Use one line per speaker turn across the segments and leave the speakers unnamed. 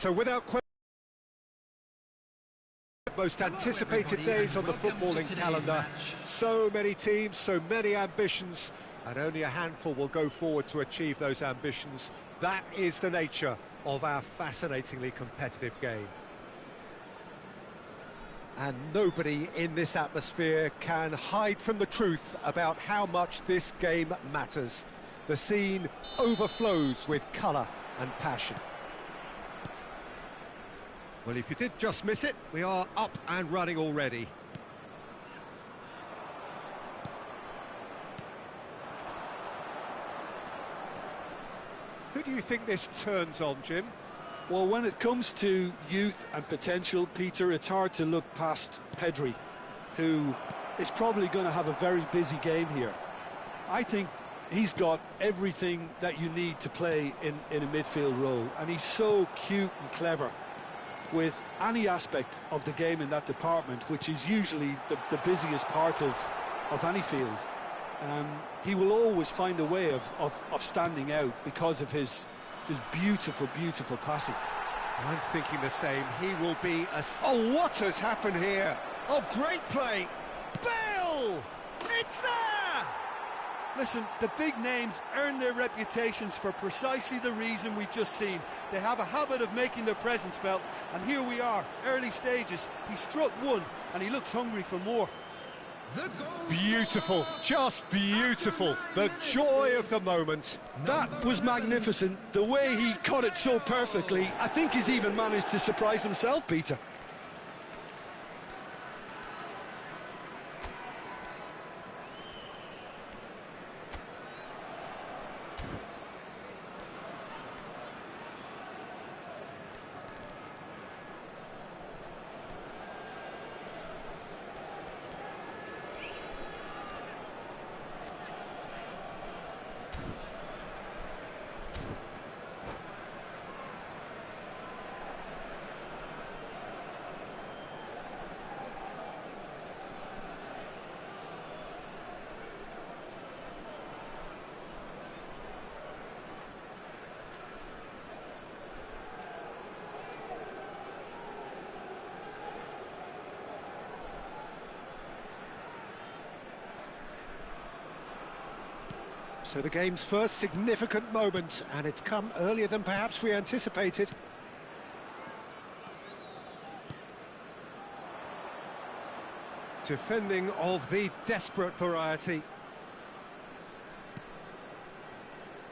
So without question, most anticipated days on the footballing calendar. So many teams, so many ambitions, and only a handful will go forward to achieve those ambitions. That is the nature of our fascinatingly competitive game. And nobody in this atmosphere can hide from the truth about how much this game matters. The scene overflows with colour and passion. Well, if you did just miss it, we are up and running already. Who do you think this turns on, Jim?
Well, when it comes to youth and potential, Peter, it's hard to look past Pedri, who is probably going to have a very busy game here. I think he's got everything that you need to play in a midfield role, and he's so cute and clever with any aspect of the game in that department, which is usually the busiest part of any field. He will always find a way of standing out because of his beautiful, beautiful passing.
I'm thinking the same. He will be a... Oh, what has happened here? Oh, great play! Bale! It's there!
Listen, the big names earn their reputations for precisely the reason we've just seen. They have a habit of making their presence felt, and here we are, early stages. He struck one, and he looks hungry for more.
Beautiful, just beautiful. The joy of the moment.
That was magnificent. The way he caught it so perfectly, I think he's even managed to surprise himself, Peter.
So the game's first significant moment, and it's come earlier than perhaps we anticipated. Defending of the desperate variety.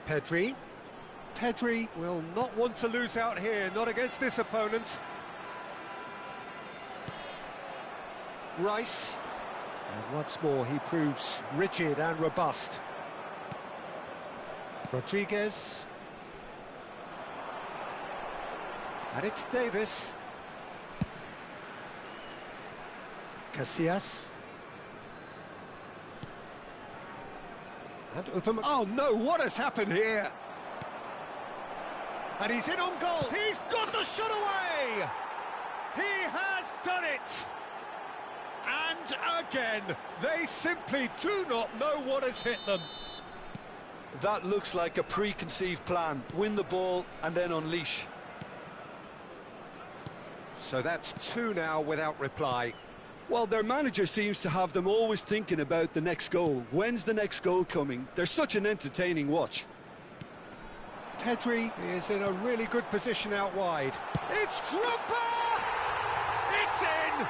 Pedri. Pedri will not want to lose out here, not against this opponent. Rice. And once more he proves rigid and robust. Rodriguez. And it's Davis. Casillas. And Upamecano. Oh no, what has happened here? And he's in on goal. He's got the shot away! He has done it! And again, they simply do not know what has hit them.
That looks like a preconceived plan. Win the ball and then unleash.
So that's two now without reply.
Well, their manager seems to have them always thinking about the next goal. When's the next goal coming? They're such an entertaining watch.
Pedri is in a really good position out wide. It's Drogba! It's in!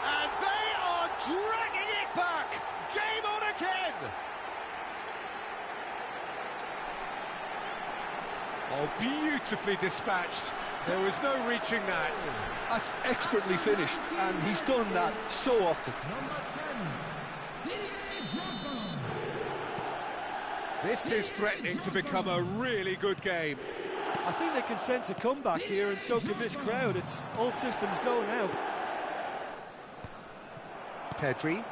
And they are dragging it back! Game on again! Oh, beautifully dispatched. There was no reaching that.
That's expertly finished, and he's done that so often.
This is threatening to become a really good game.
I think they can sense a comeback here, and so can this crowd. It's all systems go now.
Pedri.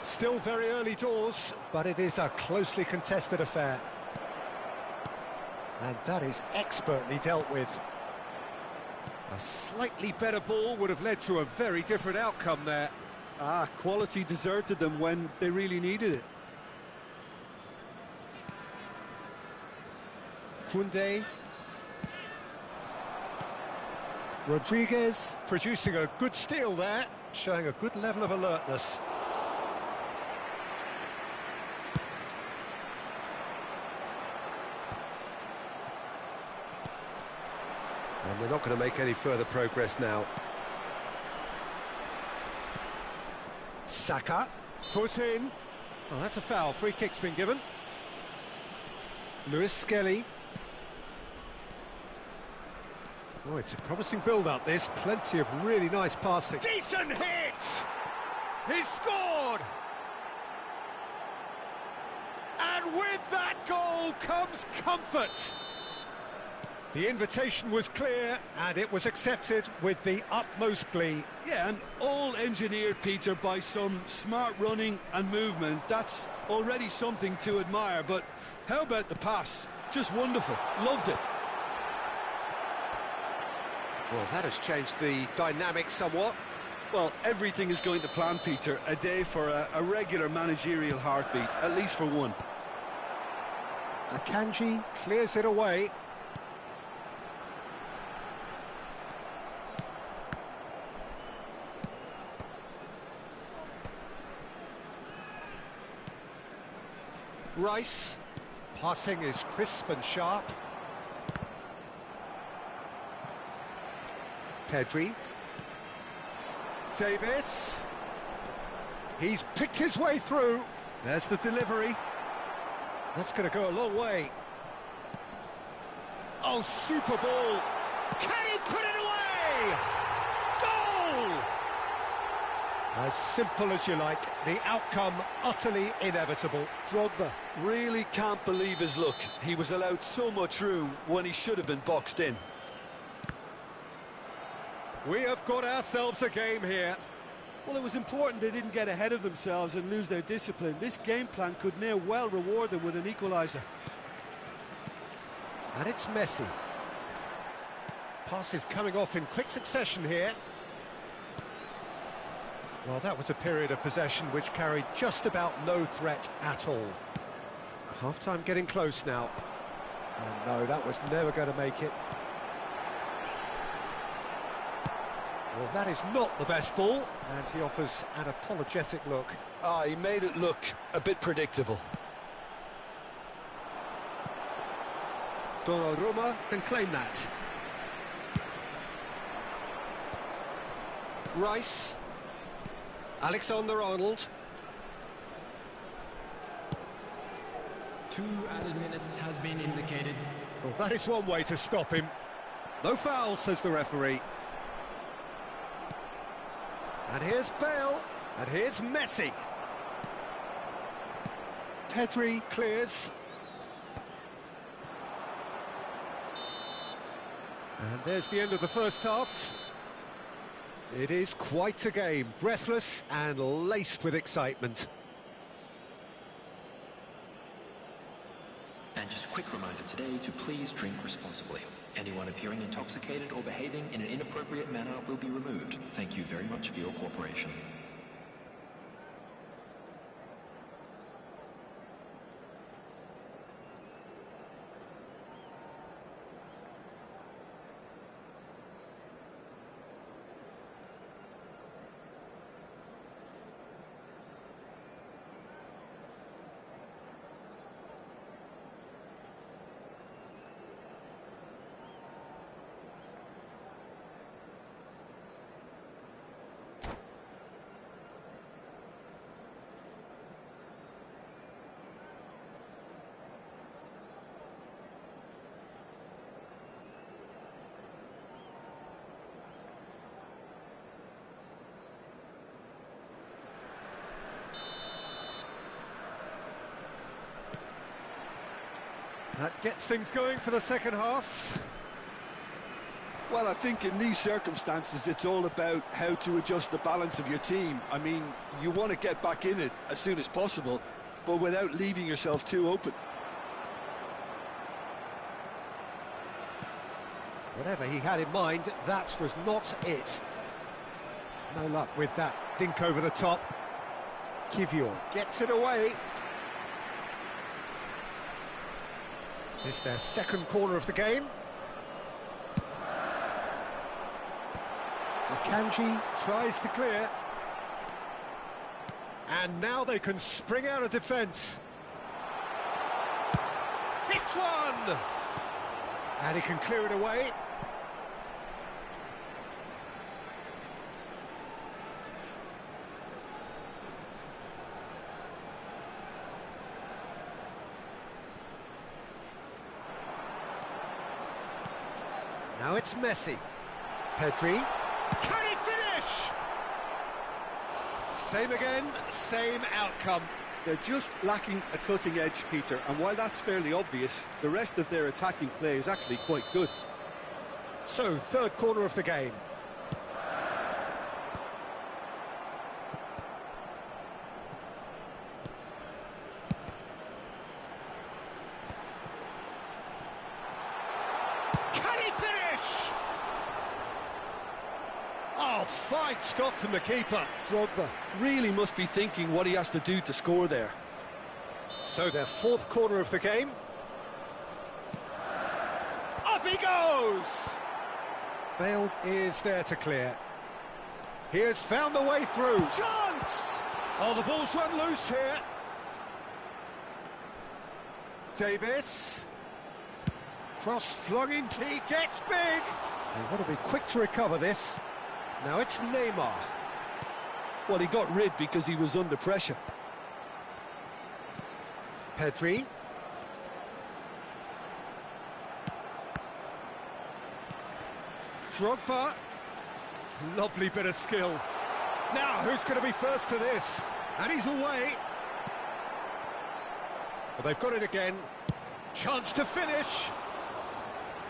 Still very early doors, but it is a closely contested affair. And that is expertly dealt with. A slightly better ball would have led to a very different outcome there.
Quality deserted them when they really needed it.
Koundé. Rodriguez producing a good steal there, showing a good level of alertness. And they're not going to make any further progress now. Saka, foot in. Oh, that's a foul. Free kick's been given. Lewis Skelly. Oh, it's a promising build-up, this. Plenty of really nice passing. Decent hit! He's scored! And with that goal comes comfort. The invitation was clear, and it was accepted with the utmost glee.
Yeah, and all engineered, Peter, by some smart running and movement. That's already something to admire, but how about the pass? Just wonderful. Loved it.
Well, that has changed the dynamic somewhat.
Well, everything is going to plan, Peter. A day for a regular managerial heartbeat, at least for one.
Akanji clears it away. Rice. Passing is crisp and sharp. Pedri. Davis. He's picked his way through. There's the delivery. That's going to go a long way. Oh, super ball. Can he put it away? Goal! As simple as you like. The outcome utterly inevitable.
Drogba really can't believe his luck. He was allowed so much room when he should have been boxed in.
We have got ourselves a game here.
Well, it was important they didn't get ahead of themselves and lose their discipline. This game plan could near well reward them with an equaliser.
And it's Messi. Passes coming off in quick succession here. Well, that was a period of possession which carried just about no threat at all. Half-time getting close now. And no, that was never going to make it. Well, that is not the best ball, and he offers an apologetic look.
He made it look a bit predictable.
Donnarumma can claim that. Rice. Alexander-Arnold.
2 added minutes has been indicated.
Well, that is one way to stop him. No foul, says the referee. And here's Bale, and here's Messi. Pedri clears. And there's the end of the first half. It is quite a game, breathless and laced with excitement.
And just a quick reminder today to please drink responsibly. Anyone appearing intoxicated or behaving in an inappropriate manner will be removed. Thank you very much for your cooperation.
That gets things going for the second half.
Well, I think in these circumstances, it's all about how to adjust the balance of your team. I mean, you want to get back in it as soon as possible, but without leaving yourself too open.
Whatever he had in mind, that was not it. No luck with that dink over the top. Kivior gets it away. This is their second corner of the game. Akanji tries to clear. And now they can spring out of defence. Hits one! And he can clear it away. Now it's Messi. Pedri. Can he finish? Same again, same outcome.
They're just lacking a cutting edge, Peter, and while that's fairly obvious, the rest of their attacking play is actually quite good.
So, third corner of the game. Can he finish? Oh, fine stop from the keeper.
Drogba really must be thinking what he has to do to score there.
So their fourth corner of the game. Up he goes! Bale is there to clear. He has found the way through. Chance! Oh, the ball's run loose here. Davis. Cross flung into, he gets big. They want to be quick to recover this. Now it's Neymar.
Well, he got rid because he was under pressure.
Pedri. Drogba. Lovely bit of skill. Now, who's going to be first to this? And he's away. Well, they've got it again. Chance to finish.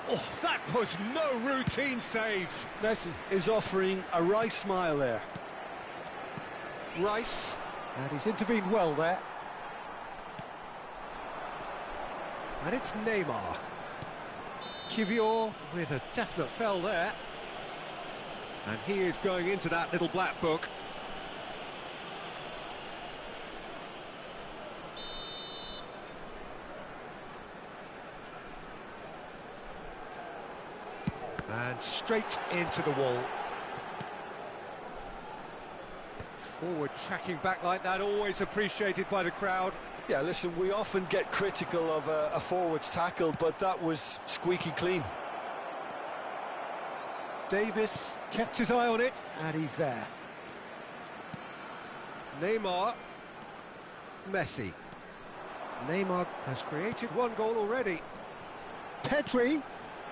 Oh, that was no routine save.
Messi is offering a wry smile there.
Rice. And he's intervened well there. And it's Neymar. Kivior with a definite foul there. And he is going into that little black book. And straight into the wall. Forward tracking back like that, always appreciated by the crowd.
Yeah, listen, we often get critical of a forward's tackle, but that was squeaky clean.
Davis kept his eye on it, and he's there. Neymar. Messi. Neymar has created one goal already. Pedri.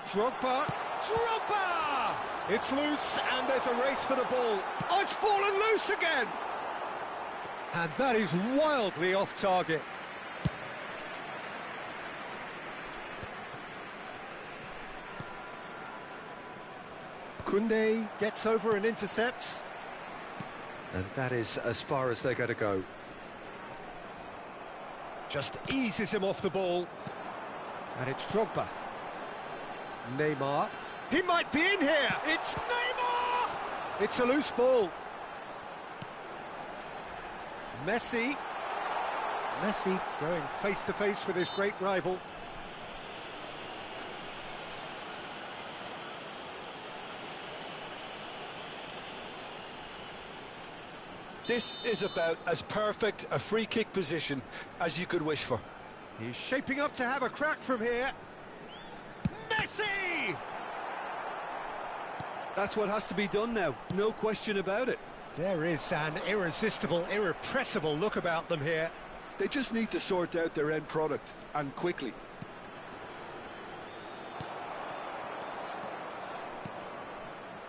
Drogba. Drogba! It's loose, and there's a race for the ball. Oh, it's fallen loose again! And that is wildly off target. Koundé gets over and intercepts. And that is as far as they're going to go. Just eases him off the ball. And it's Drogba. Neymar. He might be in here! It's Neymar! It's a loose ball. Messi. Messi going face-to-face with his great rival.
This is about as perfect a free kick position as you could wish for.
He's shaping up to have a crack from here. Messi!
That's what has to be done now, no question about it.
There is an irresistible, irrepressible look about them here.
They just need to sort out their end product, and quickly.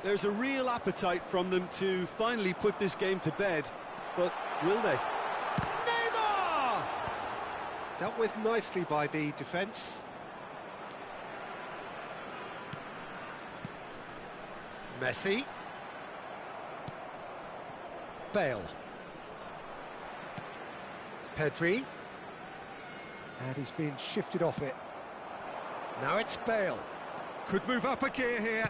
There's a real appetite from them to finally put this game to bed, but will they?
Neymar! Dealt with nicely by the defence. Messi. Bale. Pedri. And he's been shifted off it. Now it's Bale. Could move up a gear here.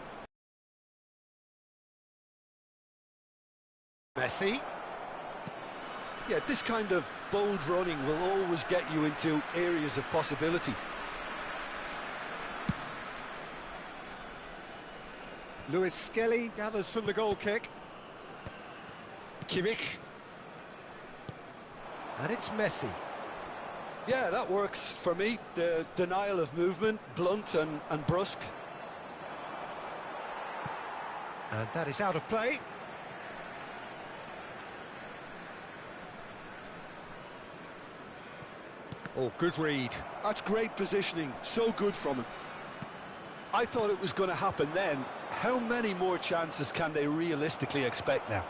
Messi.
Yeah, this kind of bold running will always get you into areas of possibility.
Lewis Skelly gathers from the goal kick. Kimmich. And it's Messi.
Yeah, that works for me. The denial of movement, blunt and brusque.
And that is out of play. Oh, good read.
That's great positioning, so good from him. I thought it was going to happen then. How many more chances can they realistically expect now?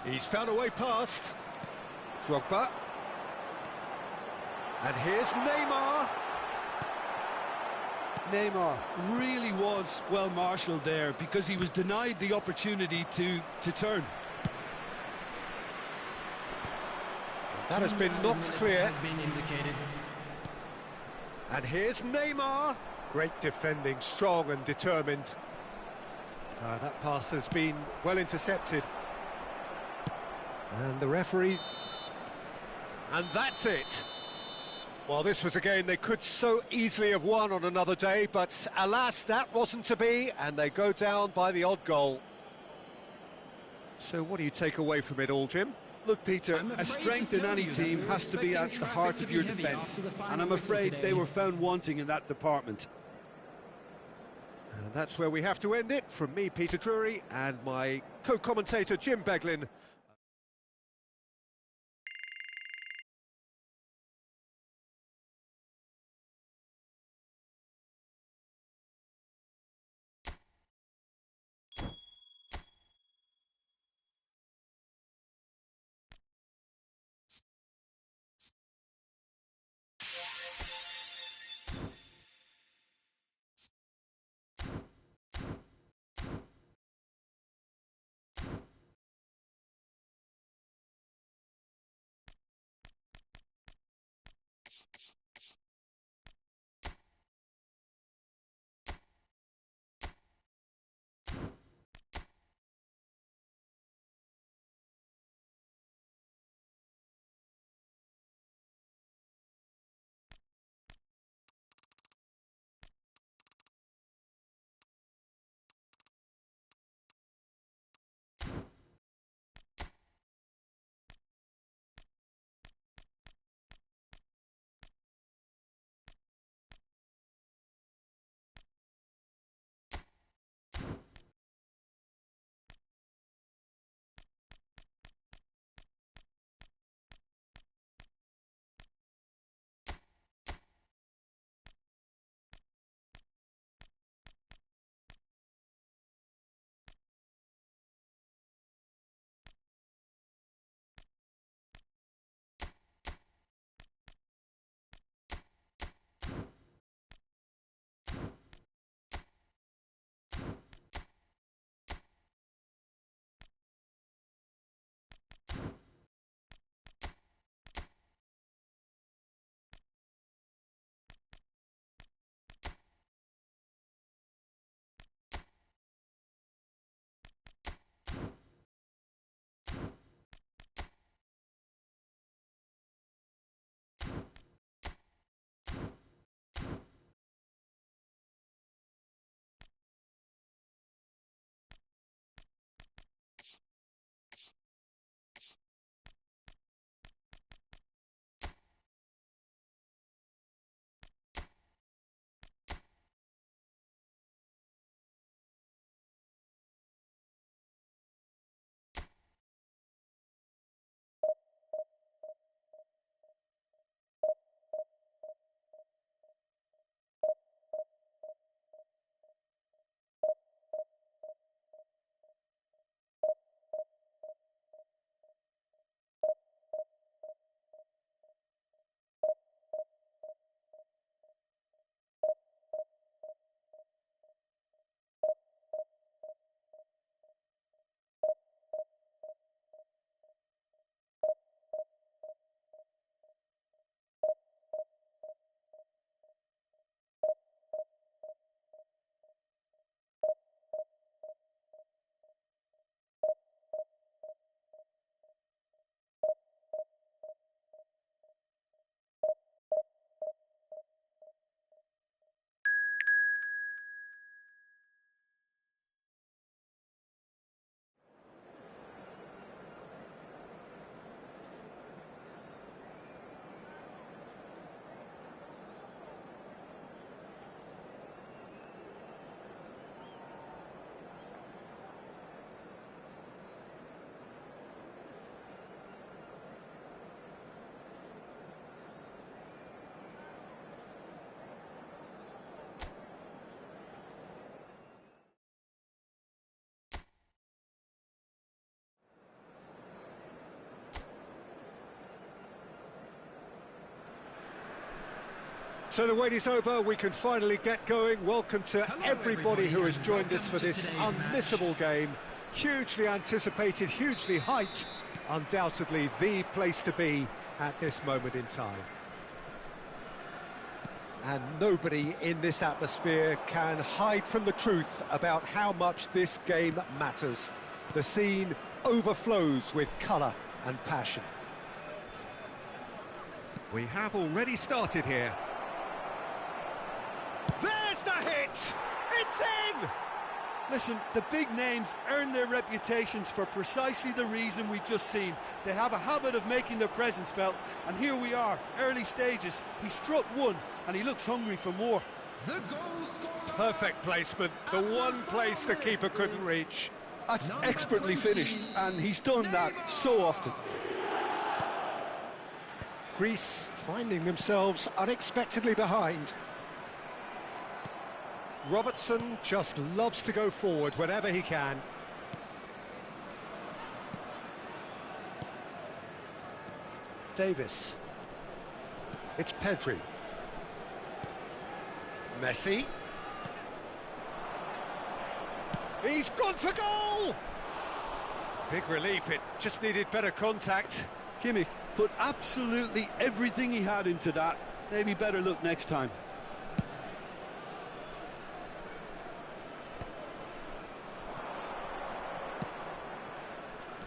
He's found a way past. Drogba. And here's Neymar.
Neymar really was well marshalled there because he was denied the opportunity to turn.
That has been knocked clear. And here's Neymar. Great defending, strong and determined. That pass has been well intercepted. And the referee... And that's it. Well, this was a game they could so easily have won on another day, but alas, that wasn't to be, and they go down by the odd goal. So what do you take away from it all, Jim?
Look, Peter, a strength in any team has to be at the heart of your defence, and I'm afraid they were found wanting in that department.
And that's where we have to end it. From me, Peter Drury, and my co-commentator, Jim Beglin. So the wait is over, we can finally get going. Welcome to everybody who has joined us for this unmissable game. Hugely anticipated, hugely hyped, undoubtedly the place to be at this moment in time. And nobody in this atmosphere can hide from the truth about how much this game matters. The scene overflows with colour and passion. We have already started here. There's the hit! It's in!
Listen, the big names earn their reputations for precisely the reason we've just seen. They have a habit of making their presence felt, and here we are, early stages. He struck one, and he looks hungry for more.
The goal scorer.
Perfect placement, the one place the keeper couldn't reach.
That's expertly finished, and he's done that so often.
Greece finding themselves unexpectedly behind. Robertson just loves to go forward whenever he can. Davis. It's Pedri. Messi. He's gone for goal! Big relief, it just needed better contact.
Kimmich put absolutely everything he had into that. Maybe better look next time.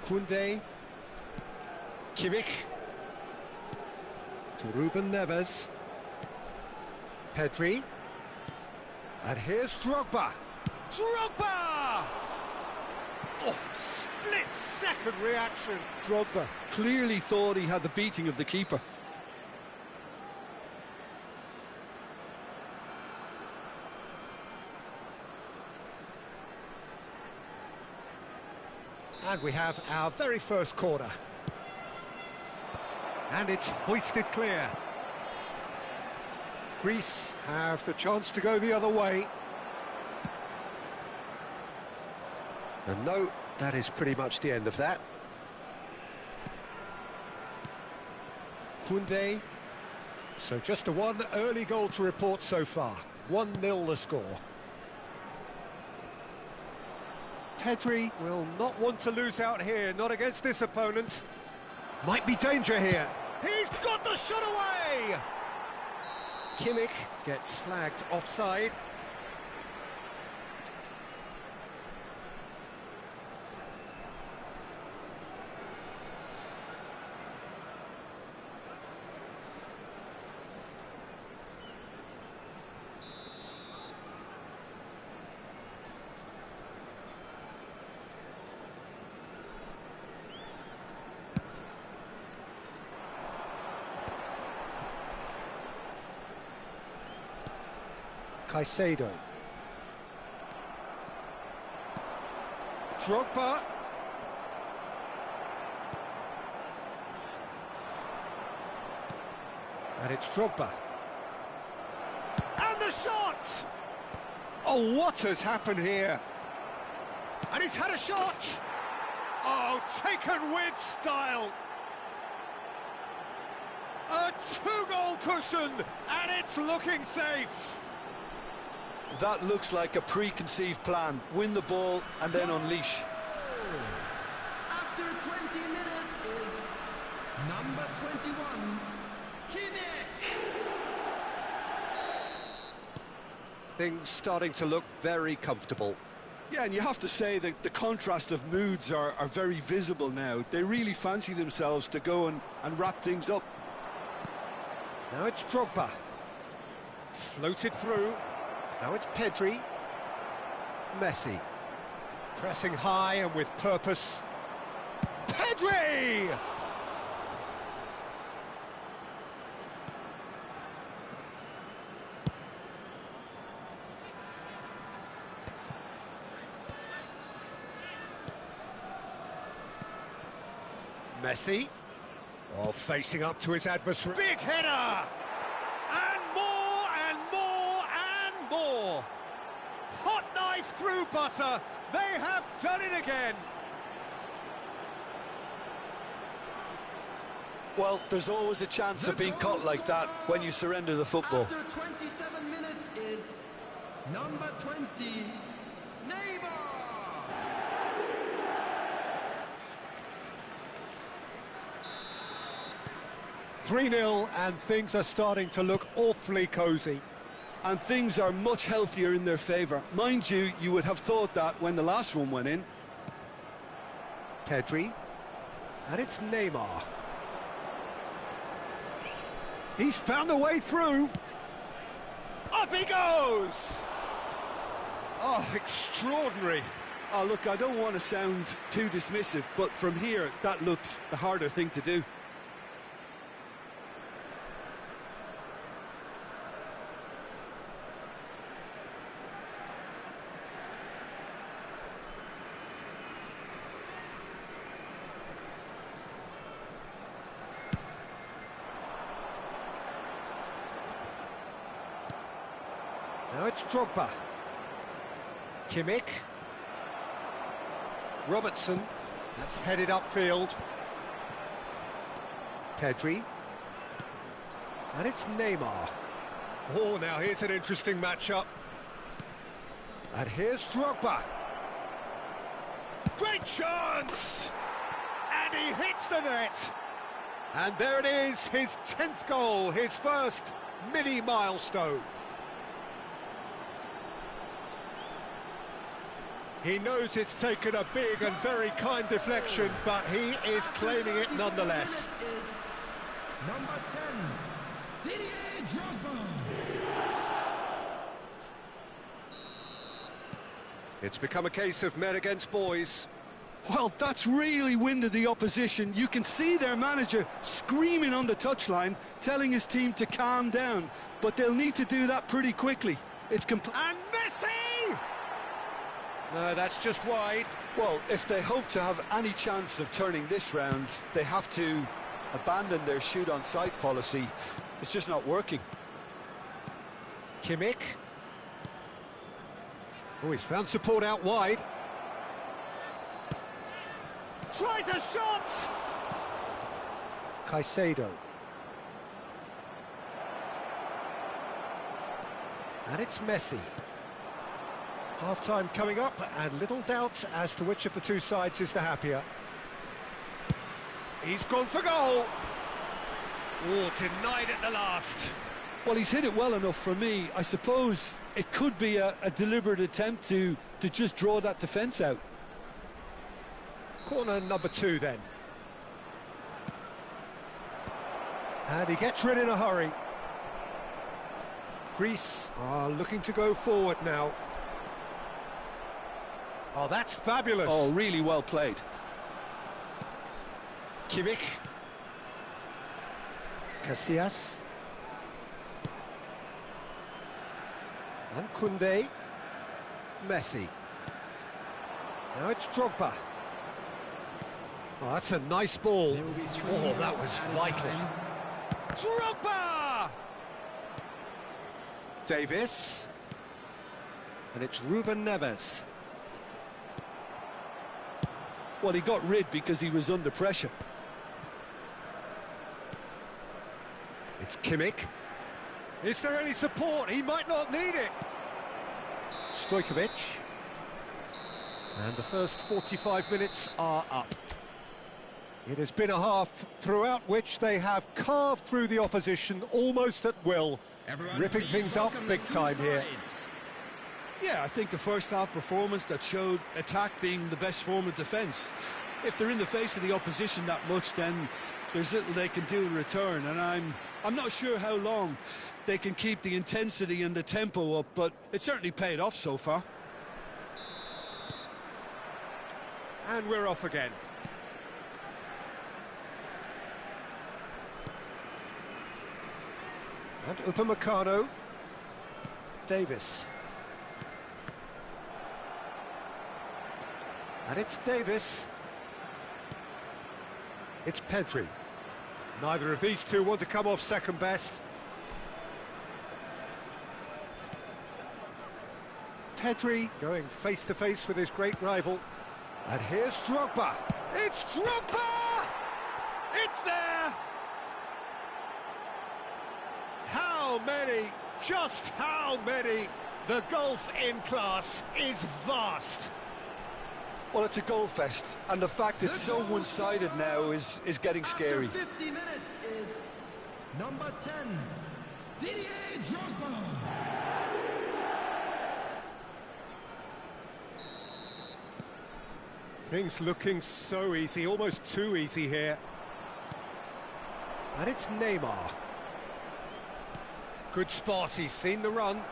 Koundé. Kimmich. To Ruben Neves. Pedri. And here's Drogba. Drogba! Oh, split-second reaction.
Drogba clearly thought he had the beating of the keeper.
And we have our very first corner. And it's hoisted clear. Greece have the chance to go the other way. And no, that is pretty much the end of that. Koundé. So just the one early goal to report so far. 1-0 the score. Pedri will not want to lose out here, not against this opponent. Might be danger here. He's got the shot away! Kimmich gets flagged offside. Caicedo. Drogba. And it's Drogba. And the shot! Oh, what has happened here? And he's had a shot! Oh, taken with style! A two-goal cushion, and it's looking safe!
That looks like a preconceived plan. Win the ball and then unleash.
After 20 minutes is number 21, Kimmich.
Things starting to look very comfortable.
Yeah, and you have to say that the contrast of moods are very visible now. They really fancy themselves to go and wrap things up.
Now it's Drogba. Floated through. Now it's Pedri. Messi. Pressing high and with purpose. Pedri! Messi. Oh, facing up to his adversary. Big header! And more and more and more! Hot knife through butter. They have done it again.
Well, there's always a chance of being caught like that when you surrender the football.
After 27 minutes is number 20, Neymar.
3-0 and things are starting to look awfully cosy.
And things are much healthier in their favour. Mind you, you would have thought that when the last one went in.
Pedri, and it's Neymar. He's found a way through. Up he goes! Oh, extraordinary.
Oh, look, I don't want to sound too dismissive, but from here, that looked the harder thing to do.
Now it's Drogba. Kimmich. Robertson. That's headed upfield. Pedri. And it's Neymar. Oh, now here's an interesting matchup. And here's Drogba. Great chance! And he hits the net. And there it is, his 10th goal, his first mini milestone. He knows it's taken a big and very kind deflection, but he is claiming it nonetheless.
Number 10, Didier Drogba.
It's become a case of men against boys.
Well, that's really winded the opposition. You can see their manager screaming on the touchline, telling his team to calm down, but they'll need to do that pretty quickly. It's
And Messi! No, that's just wide.
Well, if they hope to have any chance of turning this round, they have to abandon their shoot-on-sight policy. It's just not working.
Kimmich. Oh, he's found support out wide. Tries a shot! Caicedo. And it's Messi. Half-time coming up, and little doubt as to which of the two sides is the happier. He's gone for goal! Oh, denied at the last.
Well, he's hit it well enough for me. I suppose it could be a deliberate attempt to just draw that defence out.
Corner number 2 then. And he gets rid in a hurry. Greece are looking to go forward now. Oh, that's fabulous.
Oh, really well played.
Kimmich. Casillas. And Koundé. Messi. Now it's Drogba. Oh, that's a nice ball. Oh, that was vital. Drogba! Davis. And it's Ruben Neves.
Well, he got rid because he was under pressure.
It's Kimmich. Is there any support? He might not need it. Stojkovic. And the first 45 minutes are up. It has been a half throughout which they have carved through the opposition almost at will, ripping things up big time here.
Yeah, I think a first-half performance that showed attack being the best form of defence. If they're in the face of the opposition that much, then there's little they can do in return, and I'm not sure how long they can keep the intensity and the tempo up, but it certainly paid off so far.
And we're off again. And Upamecano. Davis. And it's Davis. It's Pedri. Neither of these two want to come off second best. Pedri going face to face with his great rival. And here's Drogba. It's Drogba! It's there! many? Just how many? The gulf in class is vast.
Well, it's a goal fest, and the fact it's so one-sided now is getting scary.
After 50 minutes is number 10, Didier Drogba.
Things looking so easy, almost too easy here. And it's Neymar. Good spot, he's seen the run.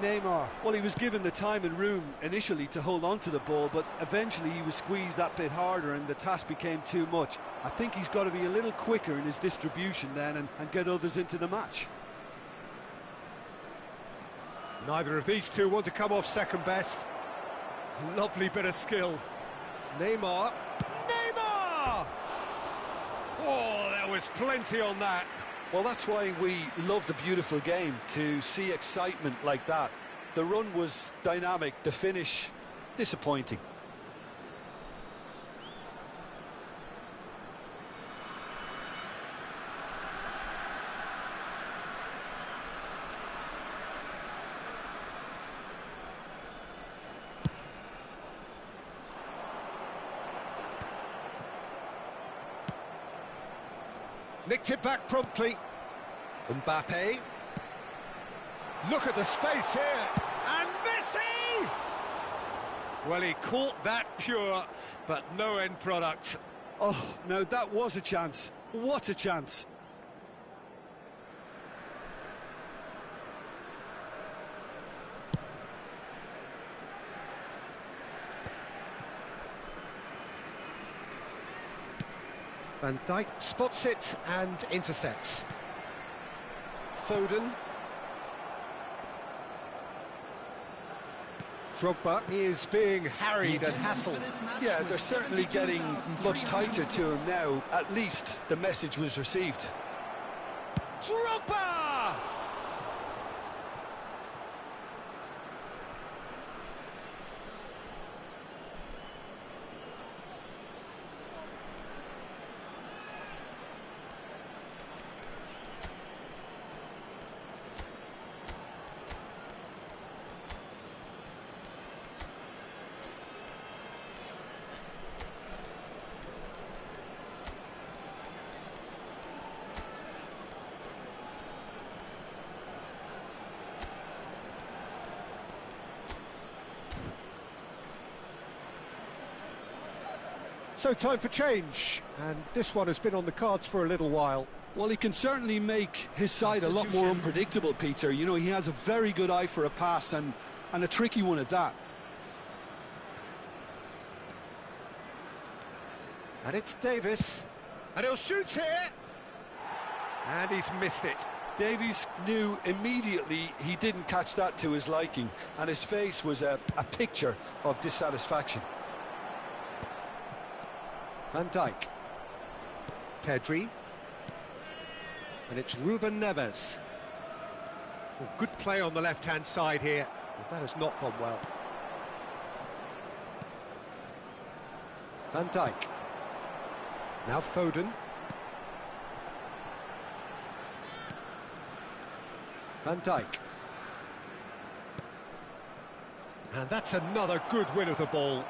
Neymar, well, he was given the time and room initially to hold on to the ball, but eventually he was squeezed that bit harder and the task became too much. I think he's got to be a little quicker in his distribution then and get others into the match.
Neither of these two want to come off second best. Lovely bit of skill. Neymar. Neymar! Oh, there was plenty on that.
Well, that's why we love the beautiful game, to see excitement like that. The run was dynamic, the finish disappointing.
Nicked it back promptly. Mbappe. Look at the space here. And Messi! Well, he caught that pure, but no end product.
Oh, no, that was a chance. What a chance.
Van Dijk spots it and intercepts. Foden. Drogba is being harried and hassled.
Yeah, they're certainly getting much tighter to him now. At least the message was received.
Drogba! So time for change, and this one has been on the cards for a little while.
Well, he can certainly make his side a lot more unpredictable, Peter. You know, he has a very good eye for a pass, and a tricky one at that.
And it's Davis, and he'll shoot here, and he's missed it.
Davies knew immediately he didn't catch that to his liking, and his face was a picture of dissatisfaction.
Van Dijk. Pedri. And it's Ruben Neves. Oh, good play on the left-hand side here. Well, that has not gone well. Van Dijk. Now Foden. Van Dijk. And that's another good win of the ball.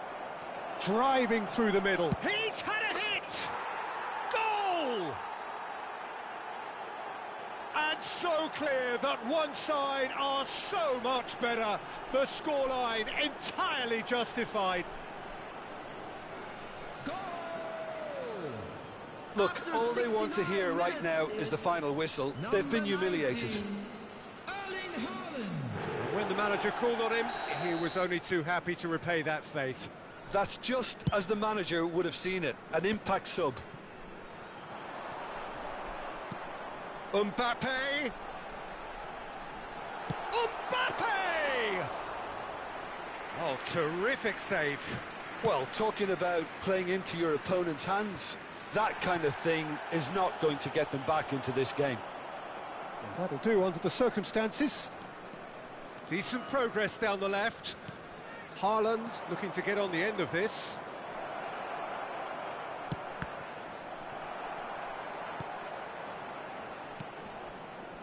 Driving through the middle. He's had a hit! Goal! And so clear that one side are so much better. The scoreline entirely justified.
Goal!
Look, all they want to hear right now is the final whistle. They've been humiliated.
When the manager called on him, he was only too happy to repay that faith.
That's just as the manager would have seen it, an impact sub.
Mbappe! Mbappe! Oh, terrific save.
Well, talking about playing into your opponent's hands, that kind of thing is not going to get them back into this game.
Well, that'll do under the circumstances. Decent progress down the left. Haaland looking to get on the end of this.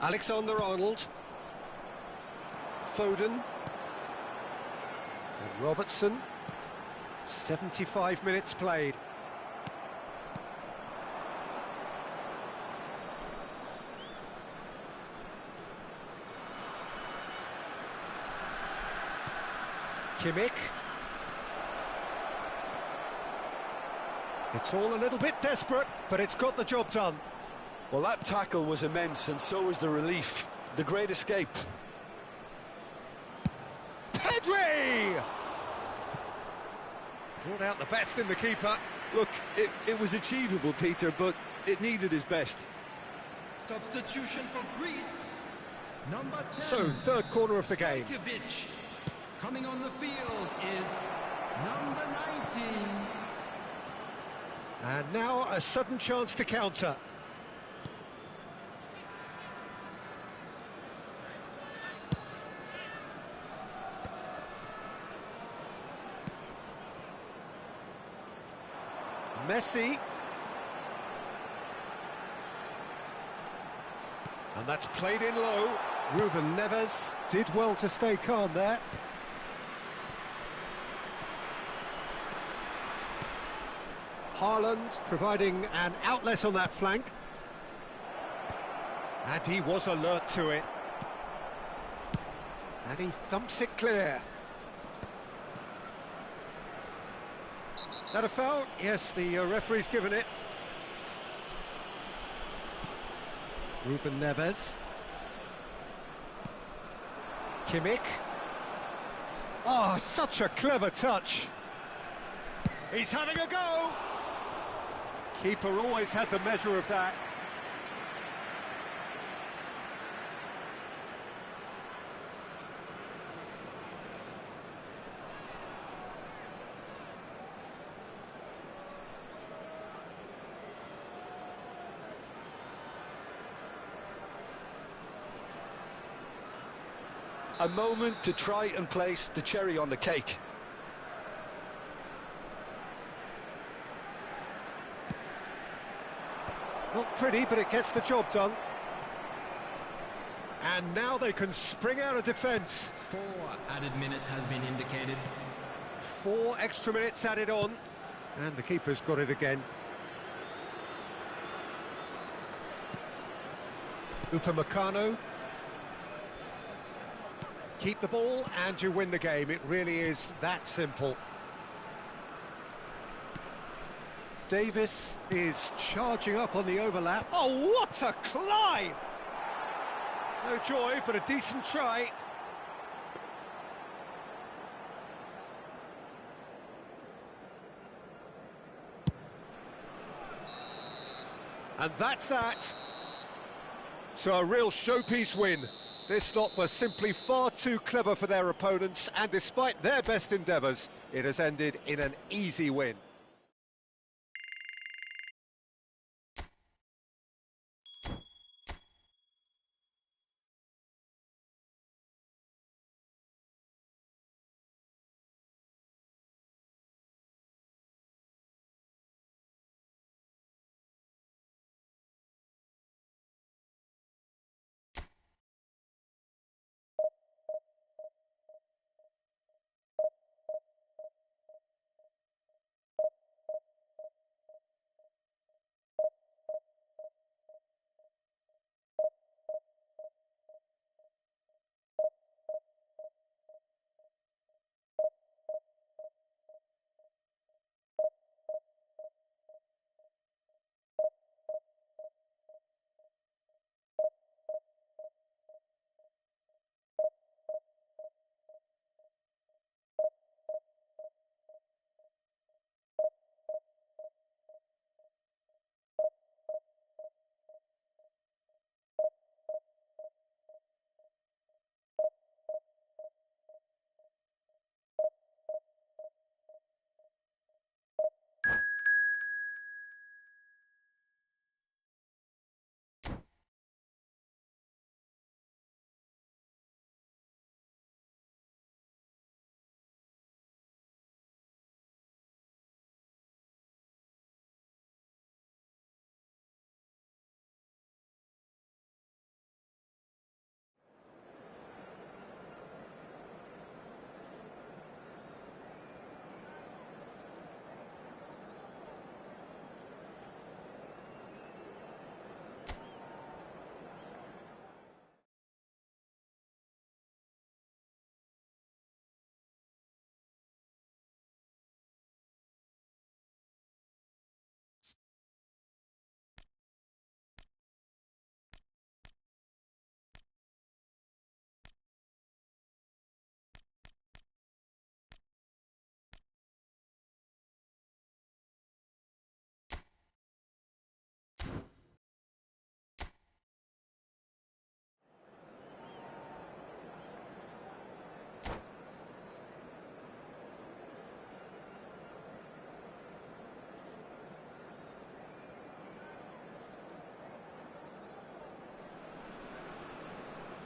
Alexander-Arnold. Foden. And Robertson. 75 minutes played. Kimmich. It's all a little bit desperate, but it's got the job done.
Well, that tackle was immense, and so was the relief. The great escape.
Pedri! Brought out the best in the keeper.
Look, it was achievable, Peter, but it needed his best.
Substitution for Greece. Number 10.
So, third corner of the game.
Stojkovic. Coming on the field is number 19.
And now a sudden chance to counter. Messi. And that's played in low. Ruben Neves did well to stay calm there. Haaland providing an outlet on that flank. And he was alert to it. And he thumps it clear. That a foul? Yes, the referee's given it. Ruben Neves. Kimmich. Oh, such a clever touch. He's having a go. Keeper always had the measure of that.
A moment to try and place the cherry on the cake.
Not pretty, but it gets the job done. And now they can spring out of defence.
4 added minutes has been indicated.
4 extra minutes added on. And the keeper's got it again. Upamecano. Keep the ball and you win the game. It really is that simple. Davis is charging up on the overlap. Oh, what a climb! No joy, but a decent try. And that's that. So a real showpiece win. This lot was simply far too clever for their opponents, and despite their best endeavours, it has ended in an easy win.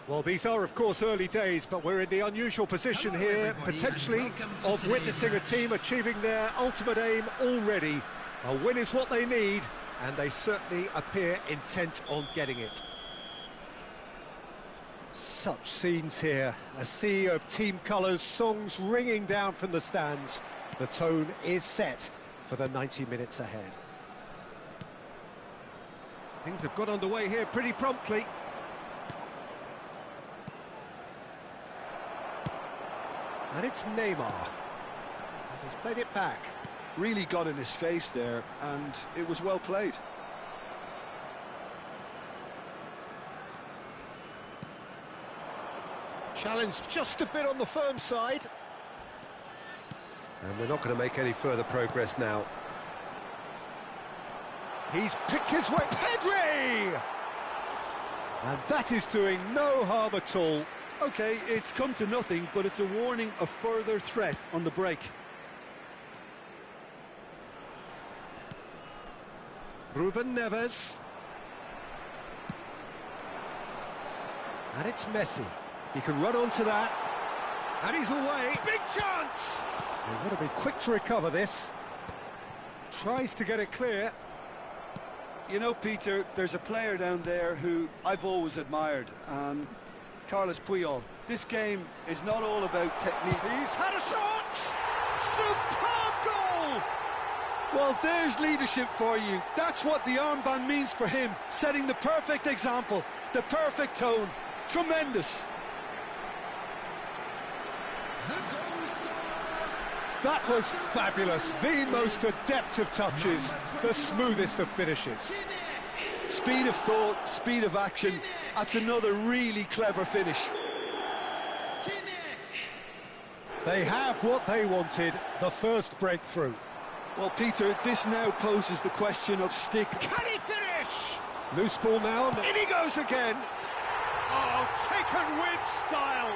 Well, these are, of course, early days, but we're in the unusual position here, potentially, of witnessing a team achieving their ultimate aim already. A win is what they need, and they certainly appear intent on getting it. Such scenes here, a sea of team colours, songs ringing down from the stands. The tone is set for the 90 minutes ahead. Things have got underway here pretty promptly. And it's Neymar. He's played it back.
Really got in his face there, and it was well played.
Challenge just a bit on the firm side. And they're not going to make any further progress now. He's picked his way. Pedri! And that is doing no harm at all.
Okay, it's come to nothing, but it's a warning of further threat on the break.
Ruben Neves. And it's Messi. He can run onto that. And he's away. Big chance! They've got to be quick to recover this. Tries to get it clear.
You know, Peter, there's a player down there who I've always admired, Carlos Puyol. This game is not all about technique.
He's had a shot! Superb goal!
Well, there's leadership for you. That's what the armband means for him, setting the perfect example, the perfect tone. Tremendous.
That was fabulous. The most adept of touches, the smoothest of finishes.
Speed of thought, speed of action. That's another really clever finish.
They have what they wanted, the first breakthrough.
Well, Peter, this now poses the question of stick.
Can he finish? Loose ball now, and in he goes again. Oh, taken with style.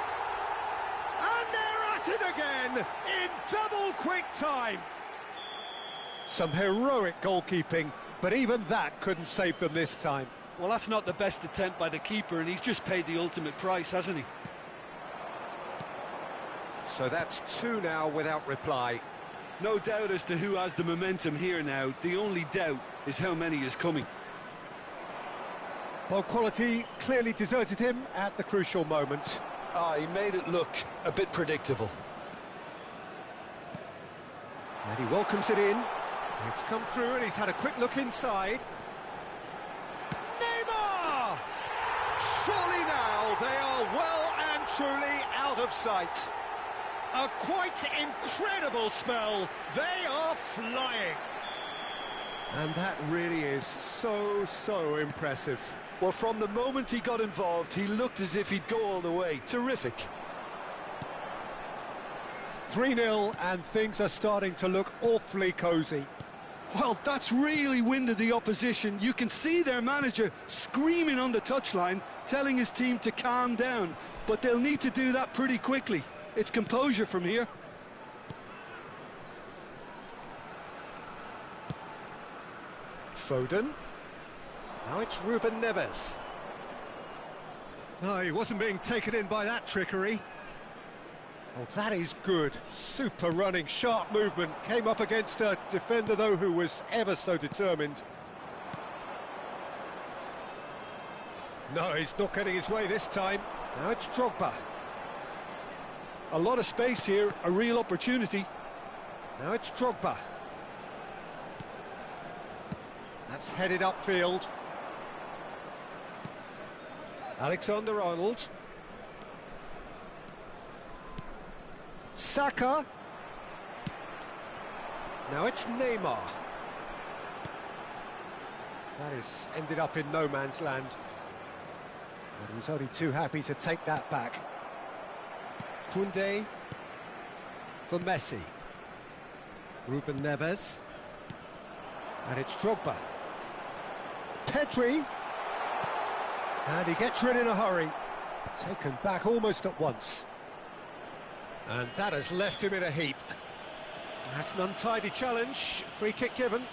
And they're at it again, in double quick time. Some heroic goalkeeping, but even that couldn't save them this time.
Well, that's not the best attempt by the keeper, and he's just paid the ultimate price, hasn't he?
So that's two now without reply.
No doubt as to who has the momentum here now. The only doubt is how many is coming.
Well, quality clearly deserted him at the crucial moment.
He made it look a bit predictable.
And he welcomes it in. It's come through and he's had a quick look inside. Neymar! Surely now they are well and truly out of sight. A quite incredible spell. They are flying. And that really is so impressive.
Well, from the moment he got involved, he looked as if he'd go all the way. Terrific.
3-0 and things are starting to look awfully cosy.
Well, that's really winded the opposition. You can see their manager screaming on the touchline, telling his team to calm down. But they'll need to do that pretty quickly. It's composure from here.
Foden. Now it's Ruben Neves. No, he wasn't being taken in by that trickery. Oh, that is good. Super running, sharp movement. Came up against a defender, though, who was ever so determined. No, he's not getting his way this time. Now it's Drogba.
A lot of space here, a real opportunity.
Now it's Drogba. That's headed upfield. Alexander-Arnold. Saka. Now it's Neymar. That has ended up in no man's land. And he's only too happy to take that back. Koundé for Messi. Ruben Neves. And it's Drogba. Pedri. And he gets rid in a hurry. Taken back almost at once. And that has left him in a heap. That's an untidy challenge. Free kick given.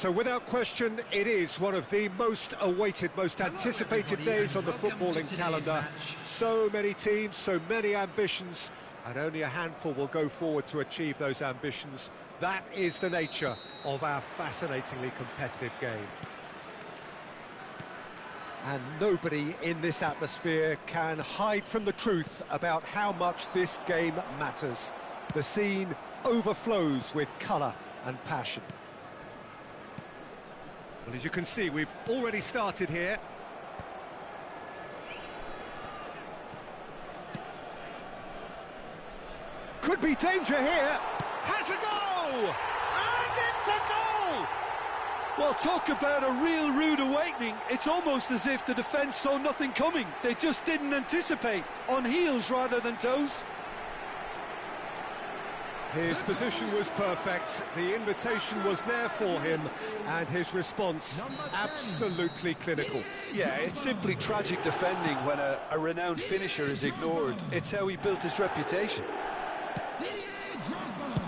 So without question, it is one of the most awaited, most anticipated days on the footballing calendar. So many teams, so many ambitions, and only a handful will go forward to achieve those ambitions. That is the nature of our fascinatingly competitive game. And nobody in this atmosphere can hide from the truth about how much this game matters. The scene overflows with colour and passion. Well, as you can see, we've already started here. Could be danger here. Has a goal! And it's a goal!
Well, talk about a real rude awakening. It's almost as if the defence saw nothing coming. They just didn't anticipate. On heels rather than toes.
His position was perfect, the invitation was there for him, and his response absolutely clinical.
Yeah, it's simply tragic defending when a renowned finisher is ignored. It's how he built his reputation.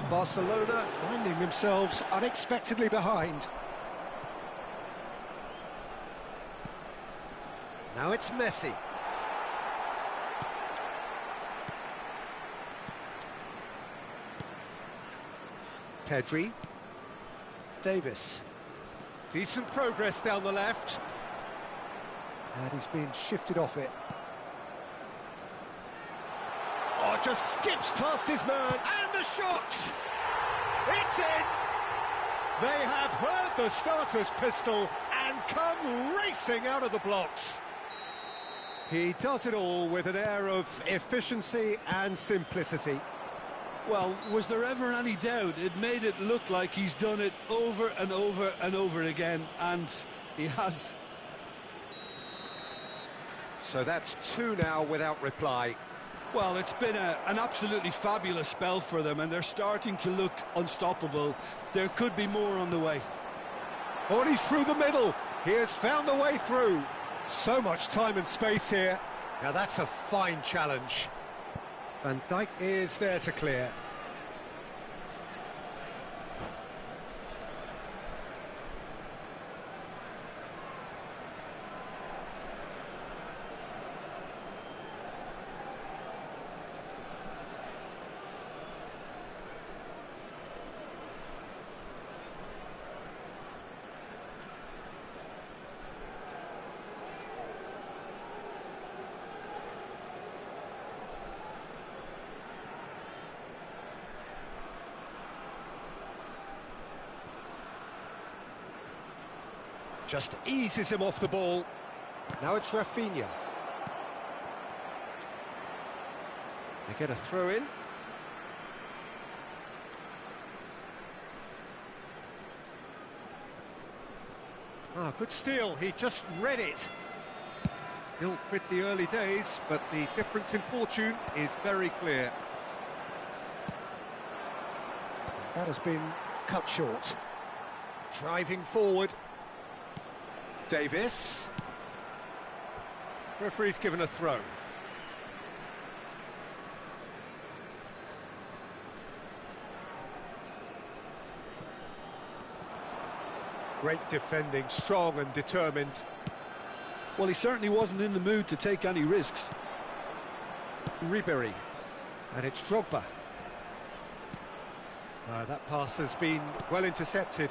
Barcelona finding themselves unexpectedly behind. Now it's Messi. Pedri. Davis. Decent progress down the left. And he's been shifted off it. Oh, just skips past his man. And the shot! It's in! They have heard the starter's pistol and come racing out of the blocks. He does it all with an air of efficiency and simplicity.
Well, was there ever any doubt? It made it look like he's done it over and over and over again, and he has.
So that's two now without reply.
Well, it's been an absolutely fabulous spell for them, and they're starting to look unstoppable. There could be more on the way.
Oh, and he's through the middle. He has found the way through. So much time and space here. Now that's a fine challenge. Van Dijk is there to clear. Just eases him off the ball. Now it's Rafinha. They get a throw in. Ah, good steal. He just read it. Still pretty early days, but the difference in fortune is very clear. That has been cut short. Driving forward. Davis. Referee's given a throw. Great defending, strong and determined.
Well, he certainly wasn't in the mood to take any risks.
Ribery. And it's Drogba. That pass has been well intercepted.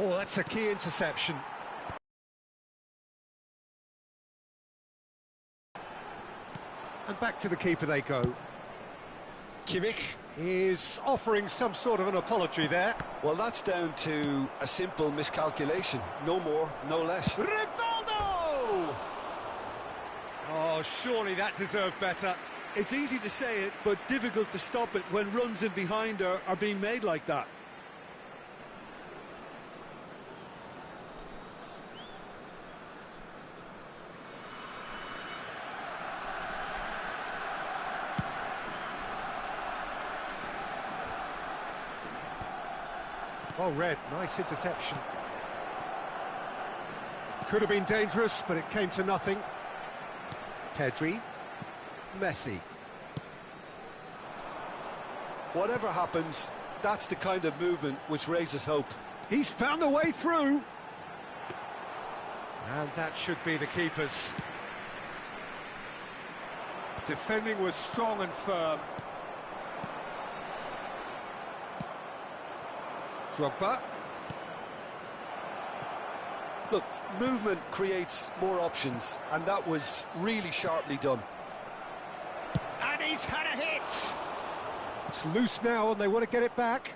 Oh, that's a key interception. And back to the keeper they go. Kimmich is offering some sort of an apology there.
Well, that's down to a simple miscalculation. No more, no less.
Rivaldo! Oh, surely that deserved better.
It's easy to say it, but difficult to stop it when runs in behind are being made like that.
Well read, nice interception. Could have been dangerous, but it came to nothing. Pedri. Messi.
Whatever happens, that's the kind of movement which raises hope.
He's found a way through. And that should be the keeper's. Defending was strong and firm. Drogba.
Look, movement creates more options, and that was really sharply done.
And he's had a hit! It's loose now, and they want to get it back.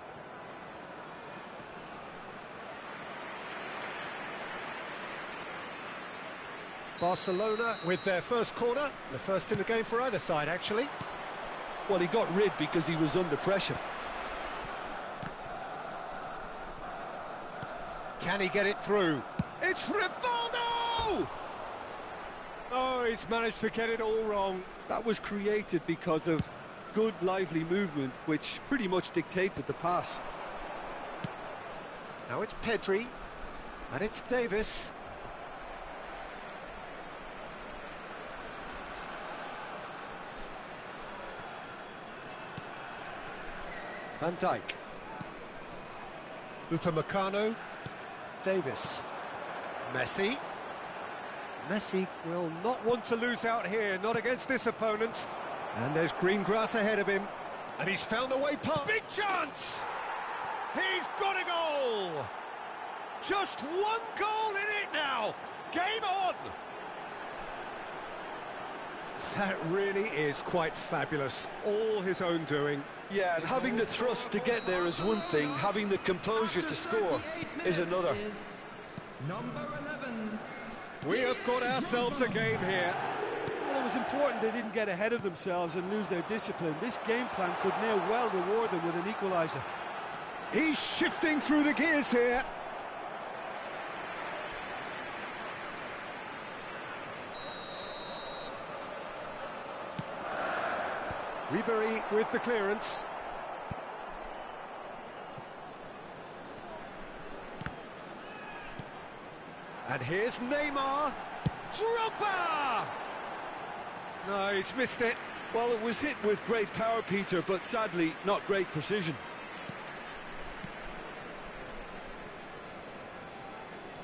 Barcelona with their first corner, the first in the game for either side, actually.
Well, he got rid because he was under pressure.
Can he get it through? It's Rivaldo! Oh, he's managed to get it all wrong.
That was created because of good, lively movement, which pretty much dictated the pass.
Now it's Pedri, and it's Davis. Van Dijk. Upamecano. Davis. Messi. Messi will not want to lose out here, not against this opponent. And there's green grass ahead of him. And he's found a way past. Big chance! He's got a goal! Just one goal in it now! Game on! That really is quite fabulous. All his own doing.
Yeah, and having the thrust to get there is one thing, having the composure to score is another.
Number 11.
We have got ourselves a game here.
Well, it was important they didn't get ahead of themselves and lose their discipline. This game plan could now well reward them with an equaliser.
He's shifting through the gears here. Ribery with the clearance. And here's Neymar. Drogba! No, he's missed it.
Well, it was hit with great power, Peter, but sadly not great precision.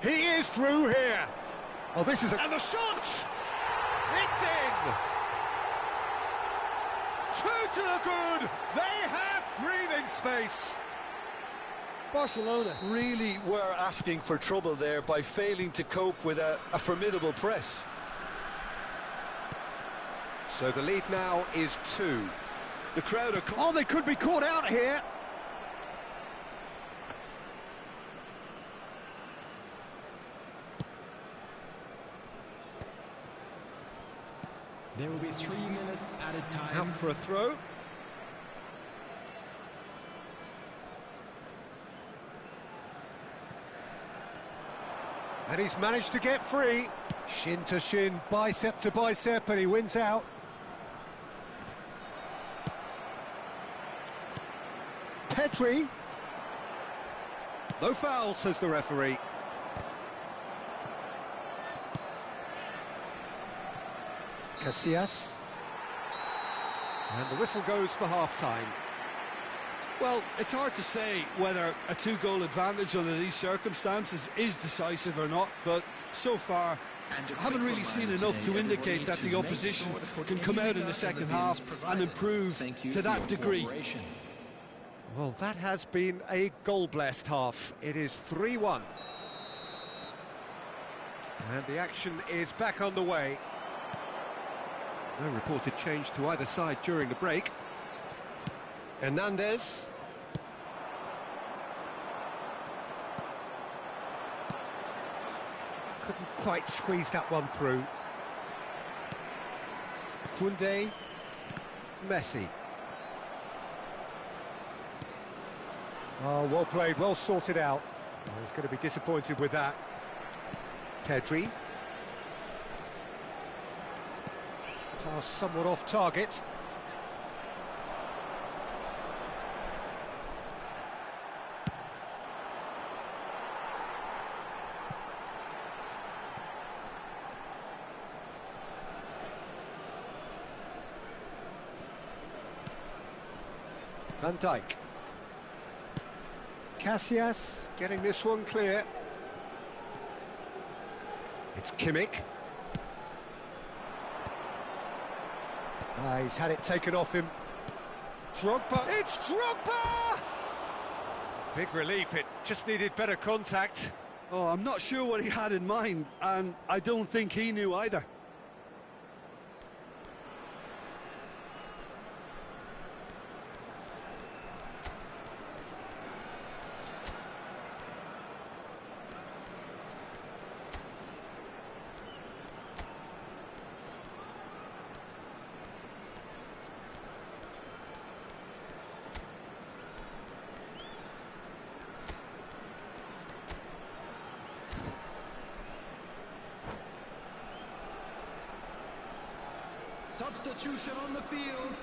He is through here. Oh, this is and the shot! It's in! Two to the good! They have breathing space!
Barcelona really were asking for trouble there by failing to cope with a formidable press.
So the lead now is 2.
The crowd are...
Oh, they could be caught out here!
There will be 3 minutes added time.
Out for a throw. And he's managed to get free. Shin to shin, bicep to bicep, and he wins out. Pedri. No foul, says the referee. Casillas. And the whistle goes for half-time.
Well, it's hard to say whether a 2-goal advantage under these circumstances is decisive or not, but so far I haven't really seen enough to indicate that the opposition can come out in the second half and improve to that degree.
Well, that has been a goal-blessed half. It is 3-1. And the action is back on the way. No reported change to either side during the break. Hernandez. Couldn't quite squeeze that one through. Koundé. Messi. Oh, well played, well sorted out. Oh, he's going to be disappointed with that. Pedri. Pass somewhat off target. Van Dijk. Casillas getting this one clear. It's Kimmich. He's had it taken off him. Drogba. It's Drogba! Big relief, it just needed better contact.
Oh, I'm not sure what he had in mind, and I don't think he knew either.
Substitution on the field.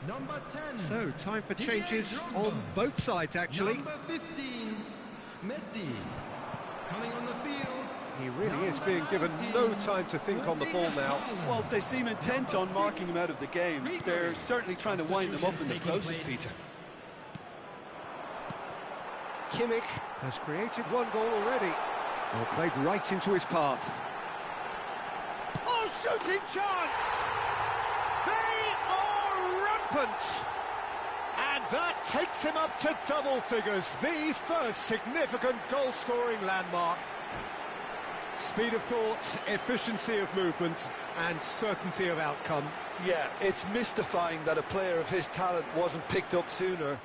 Number 10.
So, time for changes on both sides, actually.
Number 15, Messi. Coming on the field.
He really is being given no time to think on the ball now.
Well, they seem intent on marking him out of the game. They're certainly trying to wind them up in the process, Peter.
Kimmich has created one goal already. Well, played right into his path. Oh, shooting chance! They are rampant! And that takes him up to double figures, the first significant goal-scoring landmark. Speed of thought, efficiency of movement, and certainty of outcome.
Yeah, it's mystifying that a player of his talent wasn't picked up sooner.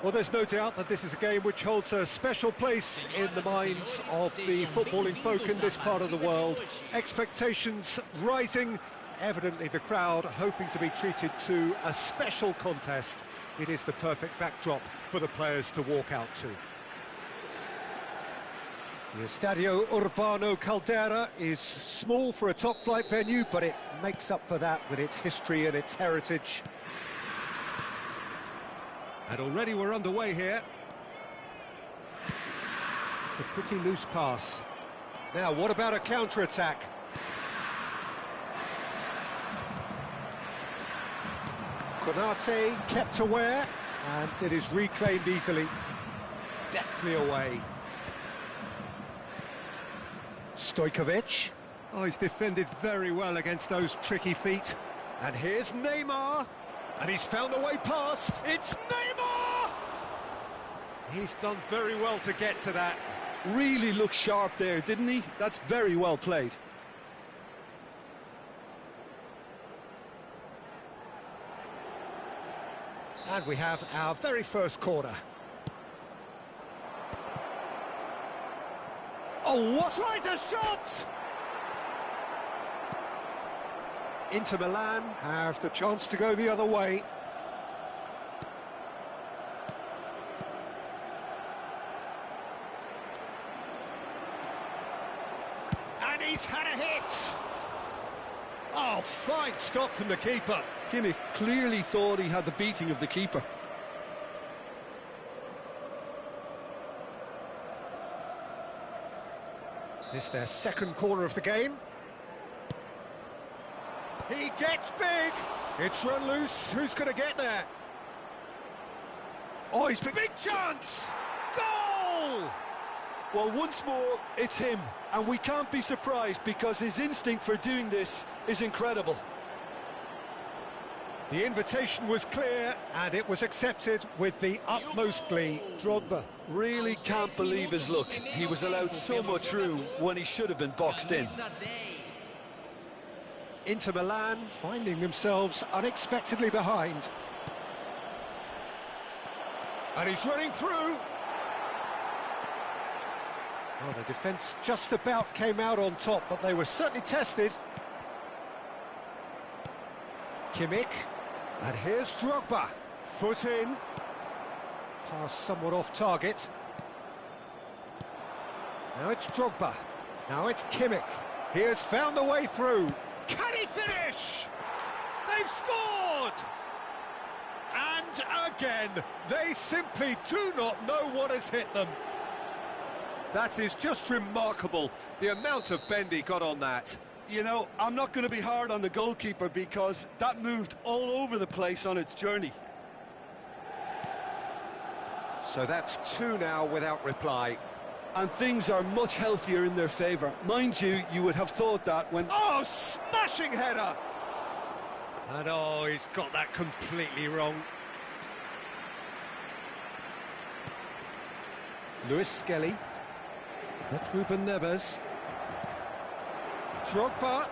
Well, there's no doubt that this is a game which holds a special place in the minds of the footballing folk in this part of the world. Expectations rising, evidently the crowd hoping to be treated to a special contest. It is the perfect backdrop for the players to walk out to. The Estadio Urbano Caldera is small for a top-flight venue, but it makes up for that with its history and its heritage. And already we're underway here. It's a pretty loose pass. Now, what about a counter-attack? Konate kept aware, and it is reclaimed easily. Deftly away. Stojkovic. Oh, he's defended very well against those tricky feet. And here's Neymar. And he's found a way past. It's Neymar! He's done very well to get to that.
Really looked sharp there, didn't he? That's very well played.
And we have our very first corner. Oh, what? Tries a shot! Inter Milan have the chance to go the other way. And he's had a hit! Oh, fine stop from the keeper.
Kimmich clearly thought he had the beating of the keeper.
This their second corner of the game. He gets big. It's run loose. Who's going to get there? Oh, he's big chance. Goal!
Well, once more, it's him. And we can't be surprised because his instinct for doing this is incredible.
The invitation was clear and it was accepted with the utmost glee. Drogba.
Really can't believe his luck. He was allowed so much room when he should have been boxed in.
Inter Milan finding themselves unexpectedly behind. And he's running through. Well, the defence just about came out on top, but they were certainly tested. Kimmich. And here's Drogba. Foot in. Pass somewhat off target. Now it's Drogba. Now it's Kimmich. He has found a way through. Can he finish? They've scored! And again, they simply do not know what has hit them. That is just remarkable, the amount of bend he got on that.
You know, I'm not going to be hard on the goalkeeper because that moved all over the place on its journey.
So that's two now without reply.
And things are much healthier in their favour. Mind you, you would have thought that when...
Oh, smashing header! And oh, he's got that completely wrong. Luis Skelly. That's Ruben Neves. Drogba.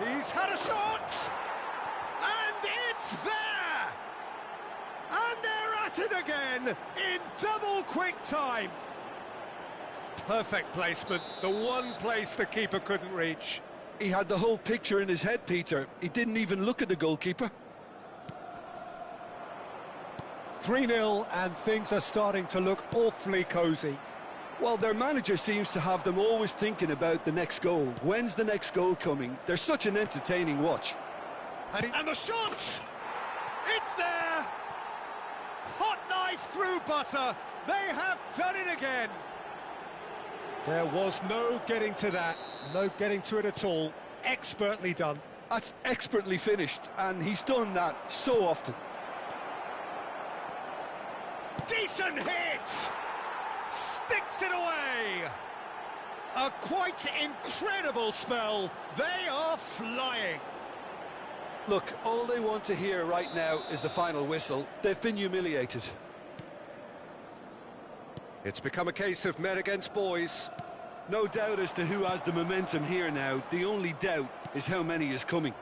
He's had a shot! And it's there! And they're at it again in double quick time. Perfect placement, the one place the keeper couldn't reach.
He had the whole picture in his head, Peter. He didn't even look at the goalkeeper.
3-0 and things are starting to look awfully cosy.
Well, their manager seems to have them always thinking about the next goal. When's the next goal coming? They're such an entertaining watch.
And the shot! It's there! Hot knife through butter. They have done it again. There was no getting to that. No getting to it at all. Expertly done.
That's expertly finished, and he's done that so often.
Decent hit! Sticks it away! A quite incredible spell. They are flying.
Look, all they want to hear right now is the final whistle. They've been humiliated.
It's become a case of men against boys.
No doubt as to who has the momentum here now. The only doubt is how many is coming.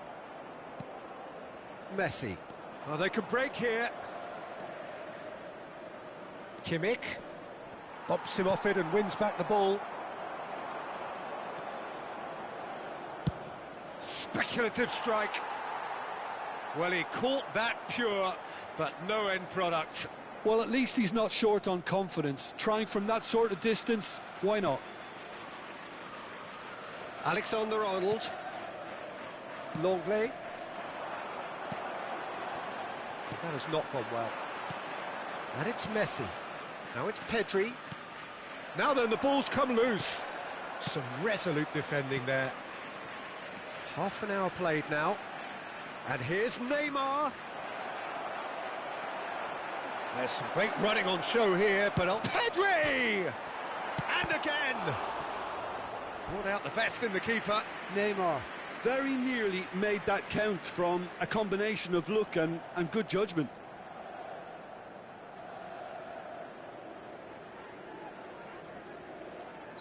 Messi. Oh, they can break here. Kimmich bumps him off it and wins back the ball. Speculative strike. Well, he caught that pure, but no end product.
Well, at least he's not short on confidence. Trying from that sort of distance, why not?
Alexander-Arnold. Longley. That has not gone well. And it's Messi. Now it's Pedri. Now then, the ball's come loose. Some resolute defending there. Half an hour played now. And here's Neymar. There's some great running on show here, but Pedri! And again! Brought out the best in the keeper.
Neymar very nearly made that count from a combination of luck and good judgment.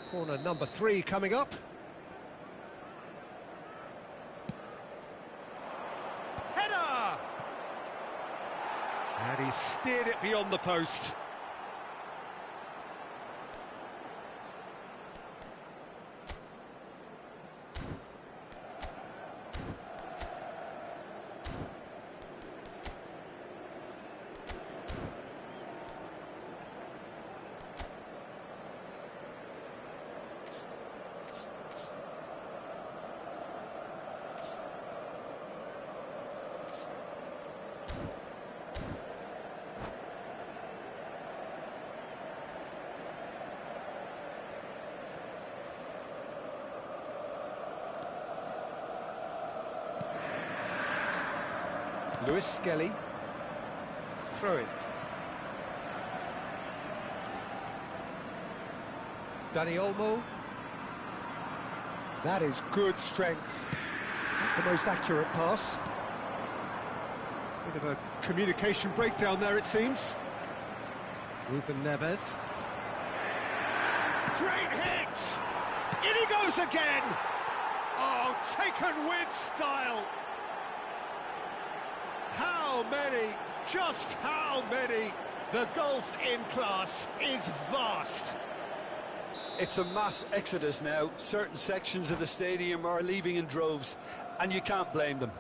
Corner number 3 coming up. Header! And he steered it beyond the post. Lewis Skelly. Throw it. Dani Olmo. That is good strength. Not the most accurate pass. Bit of a communication breakdown there, it seems. Ruben Neves. Great hit! In he goes again! Oh, taken with style! How many, just how many? The gulf in class is vast.
It's a mass exodus now. Certain sections of the stadium are leaving in droves, and you can't blame them.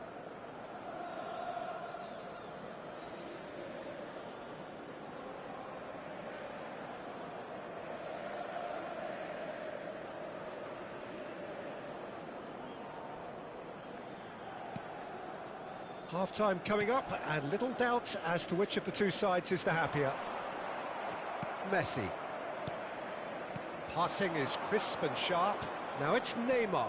Half-time coming up, and little doubt as to which of the two sides is the happier. Messi. Passing is crisp and sharp. Now it's Neymar.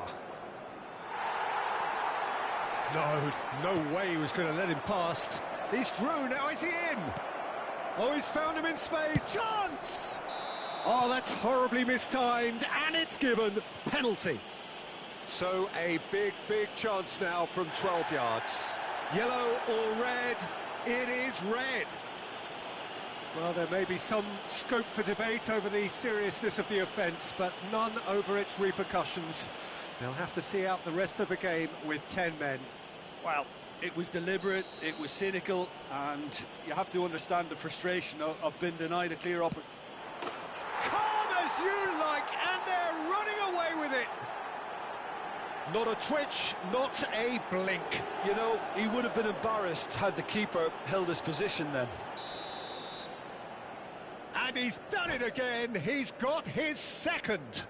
No way he was going to let him past. He's through, now is he in? Oh, he's found him in space. Chance! Oh, that's horribly mistimed, and it's given. Penalty. So a big chance now from 12 yards. Yellow or red? It is red. Well, there may be some scope for debate over the seriousness of the offence, but none over its repercussions. They'll have to see out the rest of the game with 10 men.
Well, it was deliberate, it was cynical, and you have to understand the frustration of being denied a clear opportunity.
Calm as you like, and they're running away with it. Not a twitch, not a blink.
You know, he would have been embarrassed had the keeper held his position then.
And he's done it again. He's got his second.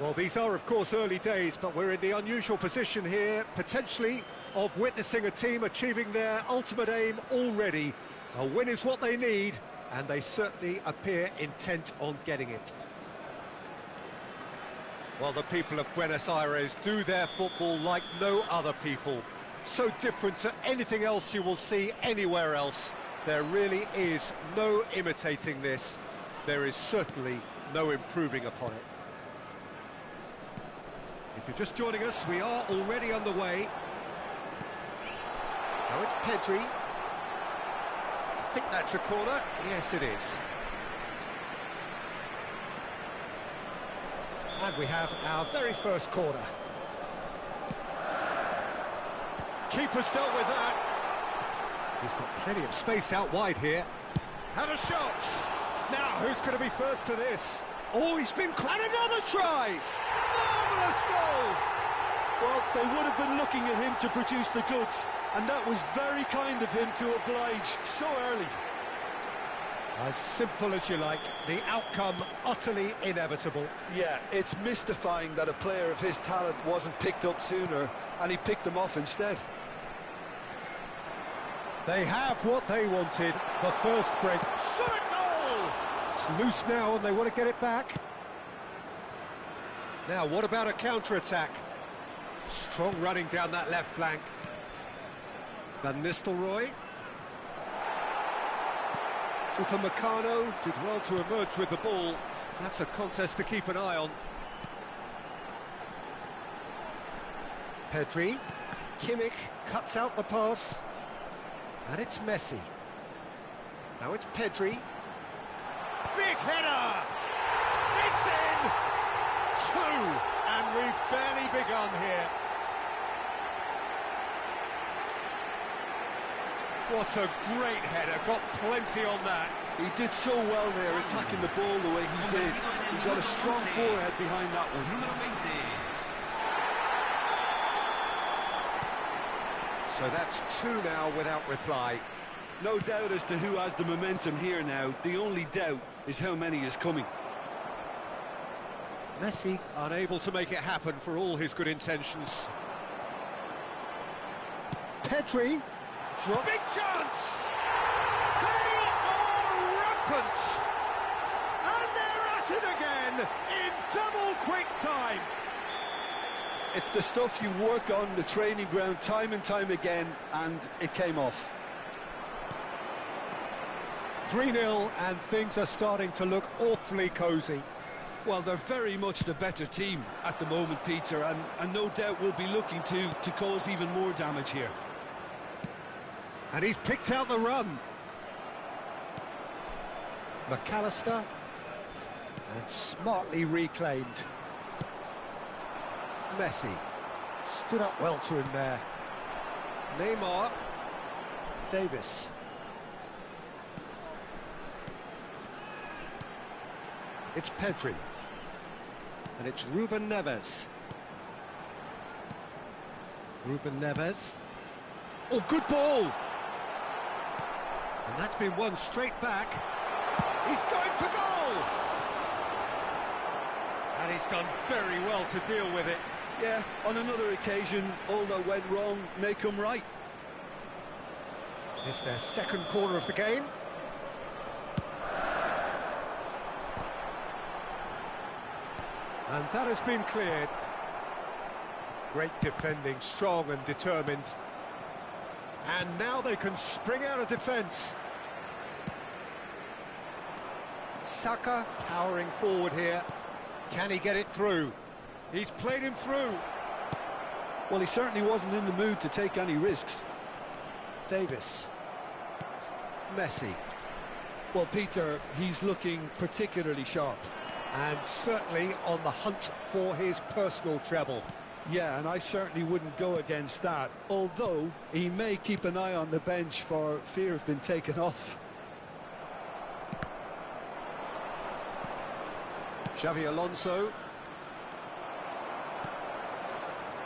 Well, these are, of course, early days, but we're in the unusual position here, potentially, of witnessing a team achieving their ultimate aim already. A win is what they need, and they certainly appear intent on getting it. Well, the people of Buenos Aires do their football like no other people. So different to anything else you will see anywhere else. There really is no imitating this. There is certainly no improving upon it. If you're just joining us, we are already underway. Now it's Pedri. I think that's a corner. Yes, it is. And we have our very first corner. Keeper's dealt with that. He's got plenty of space out wide here. Have a shot. Now, who's going to be first to this? Oh, he's been... And another try! Marvellous goal!
Well, they would have been looking at him to produce the goods, and that was very kind of him to oblige so early.
As simple as you like, the outcome utterly inevitable.
Yeah, it's mystifying that a player of his talent wasn't picked up sooner, and he picked them off instead.
They have what they wanted, the first break. Shot a goal! It's loose now and they want to get it back. Now, what about a counter-attack? Strong running down that left flank. Van Nistelrooy. Upamecano did well to emerge with the ball. That's a contest to keep an eye on. Pedri. Kimmich cuts out the pass. And it's Messi. Now it's Pedri. Big header! It's in! 2! And we've barely begun here. What a great header, got plenty on that.
He did so well there, attacking the ball the way he did. He got a strong forehead behind that one.
So that's 2 now without reply.
No doubt as to who has the momentum here now. The only doubt is how many is coming.
Messi unable to make it happen for all his good intentions. Pedri. Big chance! They are rampant! And they're at it again in double quick time.
It's the stuff you work on the training ground time and time again, and it came off.
3-0, and things are starting to look awfully cosy.
Well, they're very much the better team at the moment, Peter, and no doubt will be looking to cause even more damage here.
And he's picked out the run. McAllister. And smartly reclaimed. Messi. Stood up well to him there. Neymar. Davis. It's Pedri. And it's Ruben Neves. Ruben Neves. Oh, good ball! And that's been won straight back. He's going for goal! And he's done very well to deal with it.
Yeah, on another occasion, all that went wrong may come right.
It's their second corner of the game. And that has been cleared. Great defending, strong and determined. And now they can spring out of defence. Saka powering forward here. Can he get it through? He's played him through.
Well, he certainly wasn't in the mood to take any risks.
Davis. Messi.
Well, Peter, he's looking particularly sharp.
And certainly on the hunt for his personal treble.
Yeah, and I certainly wouldn't go against that, although he may keep an eye on the bench for fear of being taken off.
Xavi Alonso.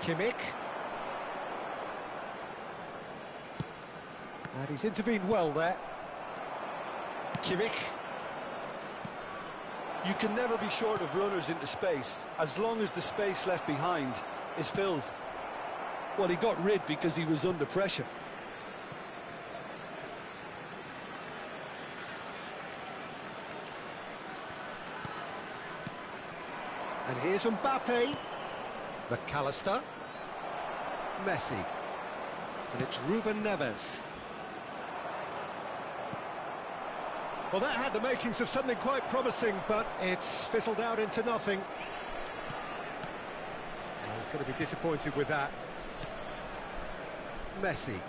Kimmich. And he's intervened well there. Kimmich.
You can never be short of runners into space, as long as the space left behind is filled. Well, he got rid because he was under pressure.
And here's Mbappe. McAllister. Messi. And it's Ruben Neves. Well, that had the makings of something quite promising, but it's fizzled out into nothing. And he's going to be disappointed with that. Messi.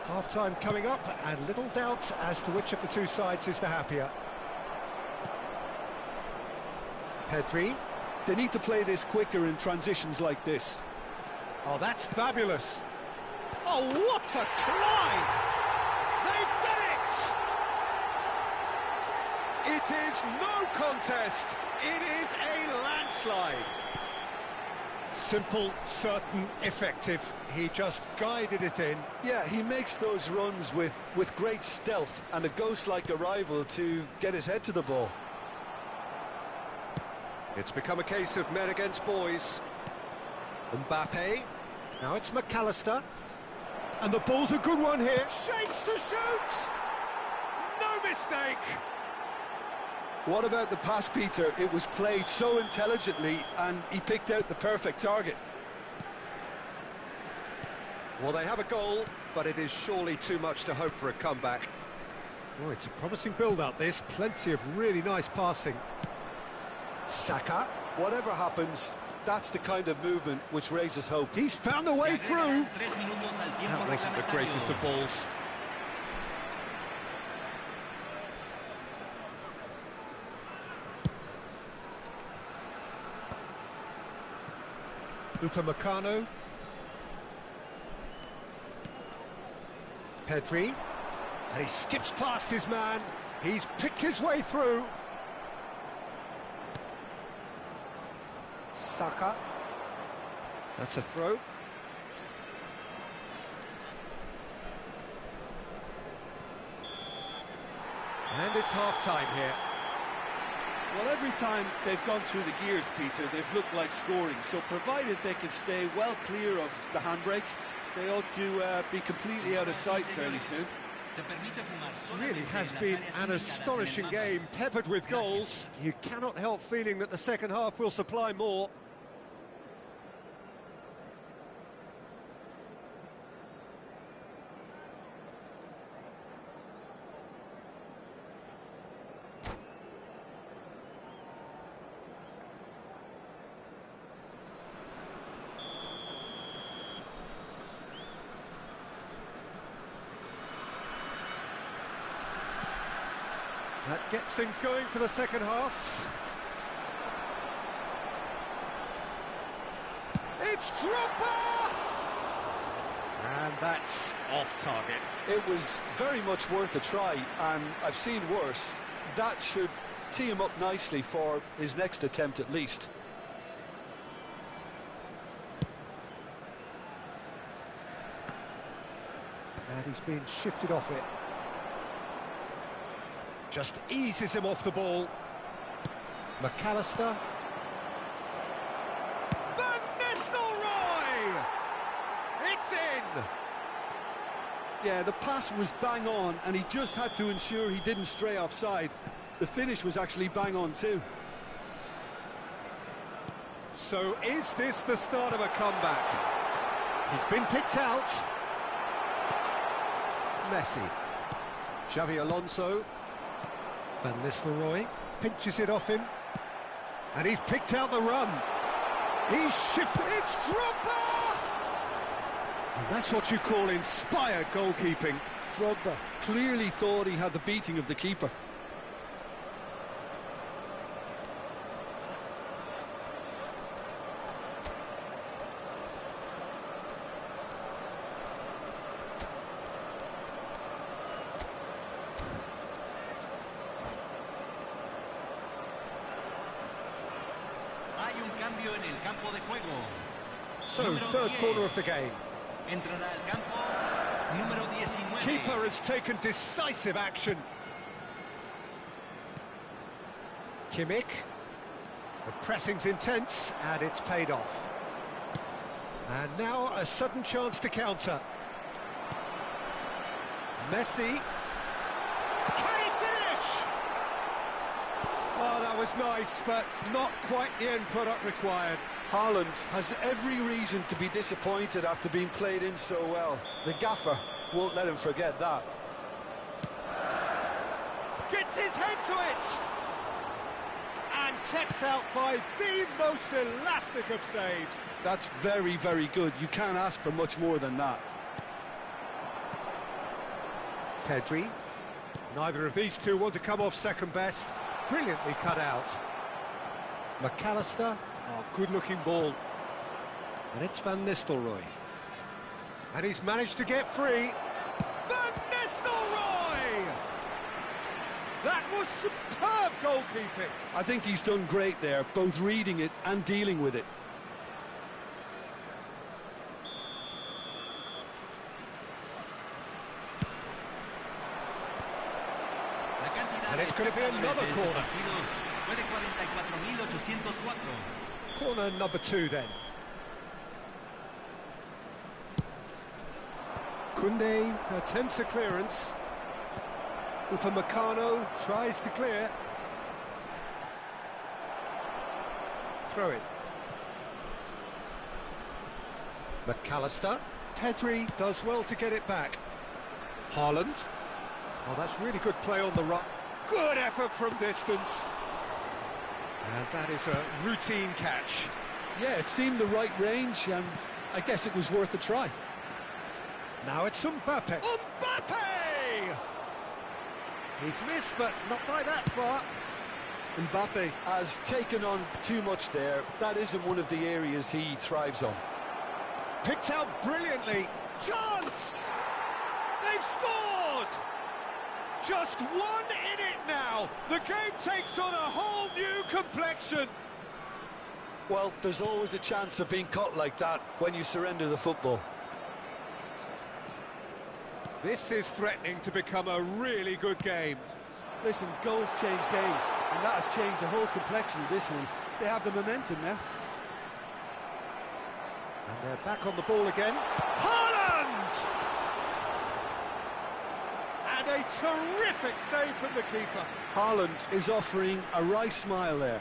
Half-time coming up, and little doubt as to which of the two sides is the happier. Pedri.
They need to play this quicker in transitions like this.
Oh, that's fabulous. Oh, what a climb! They've done it! It is no contest. It is a landslide. Simple, certain, effective. He just guided it in.
Yeah, he makes those runs with great stealth and a ghost-like arrival to get his head to the ball.
It's become a case of men against boys. Mbappe. Now it's McAllister. And the ball's a good one here. Shapes to shoot! No mistake!
What about the pass, Peter? It was played so intelligently and he picked out the perfect target.
Well, they have a goal, but it is surely too much to hope for a comeback. Oh, it's a promising build-up, this. Plenty of really nice passing. Saka.
Whatever happens, that's the kind of movement which raises hope.
He's found a way through. That wasn't the greatest of balls. Upamecano. Pedri. And he skips past his man. He's picked his way through. Saka. That's a throw. And it's half-time here.
Well, every time they've gone through the gears, Peter, they've looked like scoring. So provided they can stay well clear of the handbrake, they ought to be completely out of sight fairly soon.
It really has been an astonishing game, peppered with goals. You cannot help feeling that the second half will supply more. That gets things going for the second half. It's Drogba! And that's off target.
It was very much worth a try, and I've seen worse. That should tee him up nicely for his next attempt at least.
And he's been shifted off it. Just eases him off the ball. McAllister. Van Nistelrooy! It's in!
Yeah, the pass was bang on, and he just had to ensure he didn't stray offside. The finish was actually bang on too.
So is this the start of a comeback? He's been picked out. Messi. Xavi Alonso. Van Nistelrooy pinches it off him, and he's picked out the run. He's shifted. It's Drogba! And that's what you call inspired goalkeeping.
Drogba clearly thought he had the beating of the keeper.
So, third corner of the game. Keeper has taken decisive action. Kimmich. The pressing's intense, and it's paid off. And now a sudden chance to counter. Messi. Can he finish? Oh, that was nice, but not quite the end product required.
Haaland has every reason to be disappointed after being played in so well. The gaffer won't let him forget that.
Gets his head to it! And kept out by the most elastic of saves.
That's very, very good. You can't ask for much more than that.
Pedri. Neither of these two want to come off second best. Brilliantly cut out. McAllister. Oh, good-looking ball. And it's Van Nistelrooy. And he's managed to get free. Van Nistelrooy! That was superb goalkeeping.
I think he's done great there, both reading it and dealing with it.
And it's going to be another corner. Corner number 2 then. Koundé attempts a clearance. Upamecano tries to clear. Throw it. McAllister. Pedri does well to get it back. Haaland. Oh, that's really good play on the right. Good effort from distance. And that is a routine catch.
Yeah, it seemed the right range, and I guess it was worth a try.
Now it's Mbappe. Mbappe! He's missed, but not by that far.
Mbappe has taken on too much there. That isn't one of the areas he thrives on.
Picked out brilliantly. Chance! They've scored! Just one in it now. The game takes on a whole new complexion.
Well, there's always a chance of being caught like that when you surrender the football.
This is threatening to become a really good game.
Listen, goals change games, and that has changed the whole complexion of this one. They have the momentum now.
And they're back on the ball again. Haaland! And a terrific save from the keeper.
Haaland is offering a wry smile there.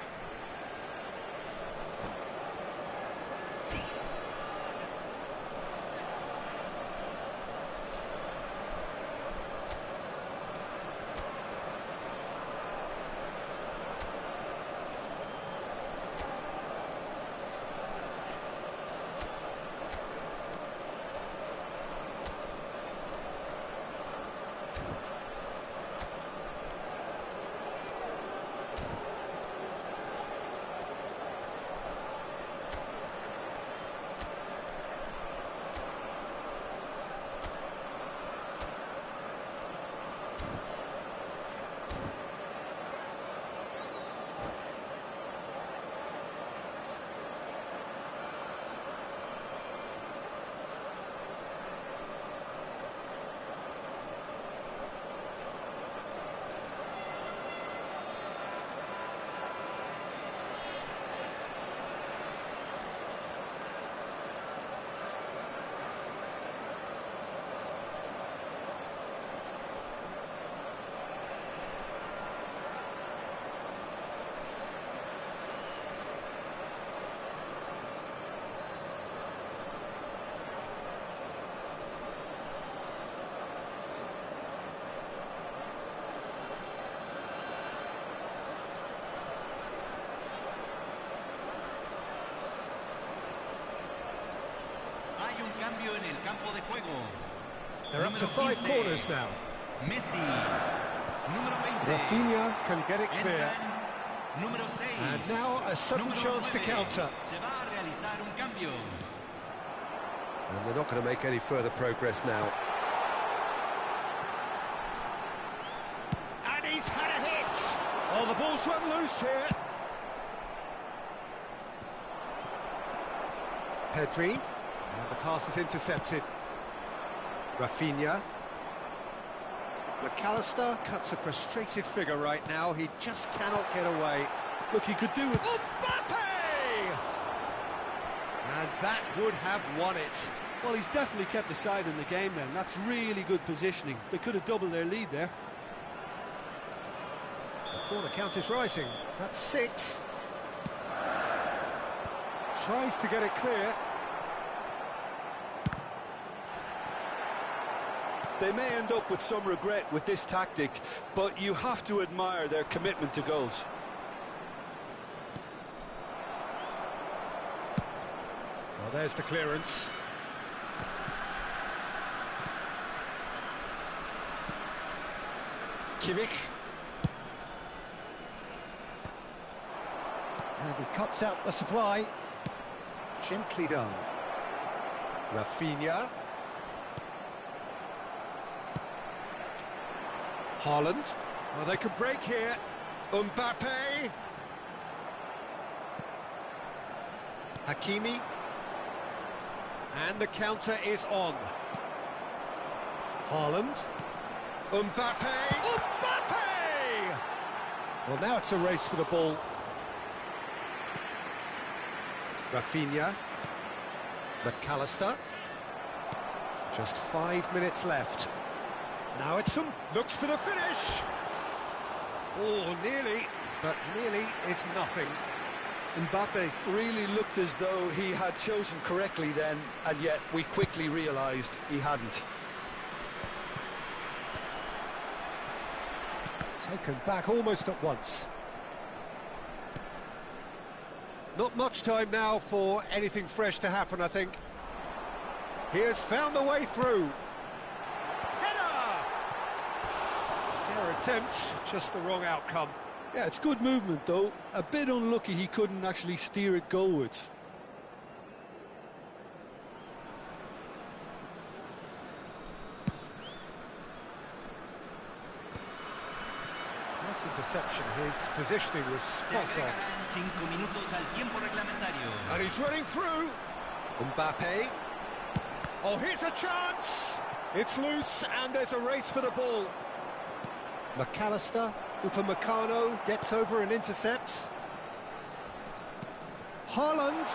They're up to 5 corners now. Rafinha can get it clear. And now a sudden chance to counter. And they're not going to make any further progress now. And he's had a hit! Oh, the ball's run loose here. Pedri. And the pass is intercepted. Rafinha. McAllister cuts a frustrated figure right now. He just cannot get away.
Look, he could do with...
Mbappe! And that would have won it.
Well, he's definitely kept the side in the game then. That's really good positioning. They could have doubled their lead there.
The corner count is rising. That's 6. Tries to get it clear.
They may end up with some regret with this tactic, but you have to admire their commitment to goals.
Well, there's the clearance. Kimmich. And he cuts out the supply. Gently done. Rafinha. Haaland. Well, they could break here. Mbappe. Hakimi. And the counter is on. Haaland. Mbappe. Mbappe! Well, now it's a race for the ball. Rafinha. McAllister. Just 5 minutes left. Now it's looks for the finish. Oh, nearly, but nearly is nothing.
Mbappe really looked as though he had chosen correctly then, and yet we quickly realised he hadn't.
Taken back almost at once. Not much time now for anything fresh to happen, I think. He has found the way through. Header! Fair attempt, just the wrong outcome.
Yeah, it's good movement though. A bit unlucky he couldn't actually steer it goalwards.
Nice interception, his positioning was spot on. And he's running through. Mbappe. Oh, here's a chance! It's loose and there's a race for the ball. McAllister, Upamecano gets over and intercepts. Haaland.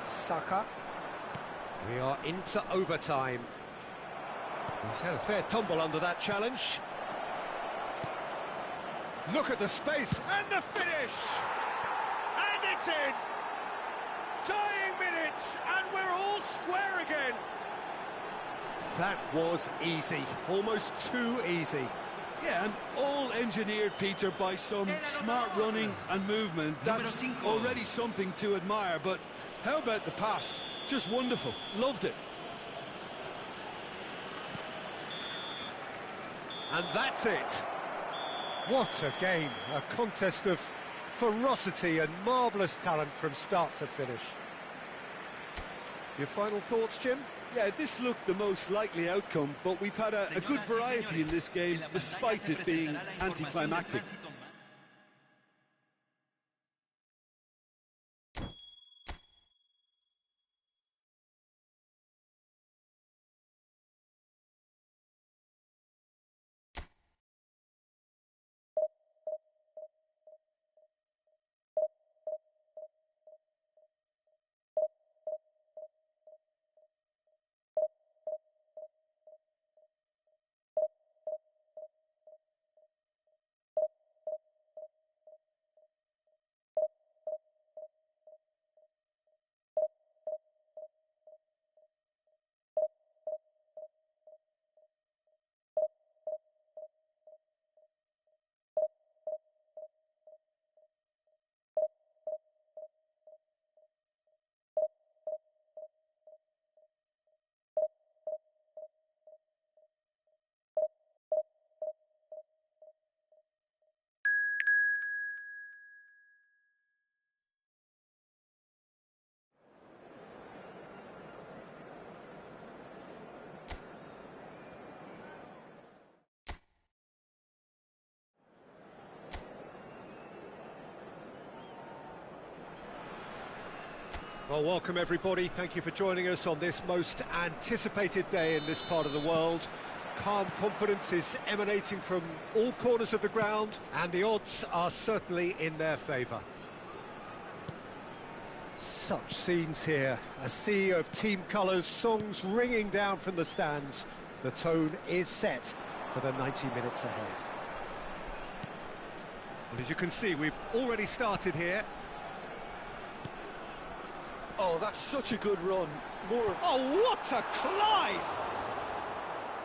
Saka. We are into overtime. He's had a fair tumble under that challenge. Look at the space and the finish! And it's in! Dying minutes, and we're all square again. That was easy, almost too easy.
Yeah, and all engineered, Peter, by some smart running and movement. That's already something to admire, but how about the pass? Just wonderful, loved it.
And that's it. What a game, a contest of ferocity and marvellous talent from start to finish. Your final thoughts, Jim?
Yeah, this looked the most likely outcome, but we've had a good variety in this game, despite it being anticlimactic.
Well, welcome everybody. Thank you for joining us on this most anticipated day in this part of the world. Calm confidence is emanating from all corners of the ground, and the odds are certainly in their favour. Such scenes here, a sea of team colours, songs ringing down from the stands. The tone is set for the 90 minutes ahead. Well, as you can see, we've already started here.
Oh, that's such a good run. More.
Oh, what a climb!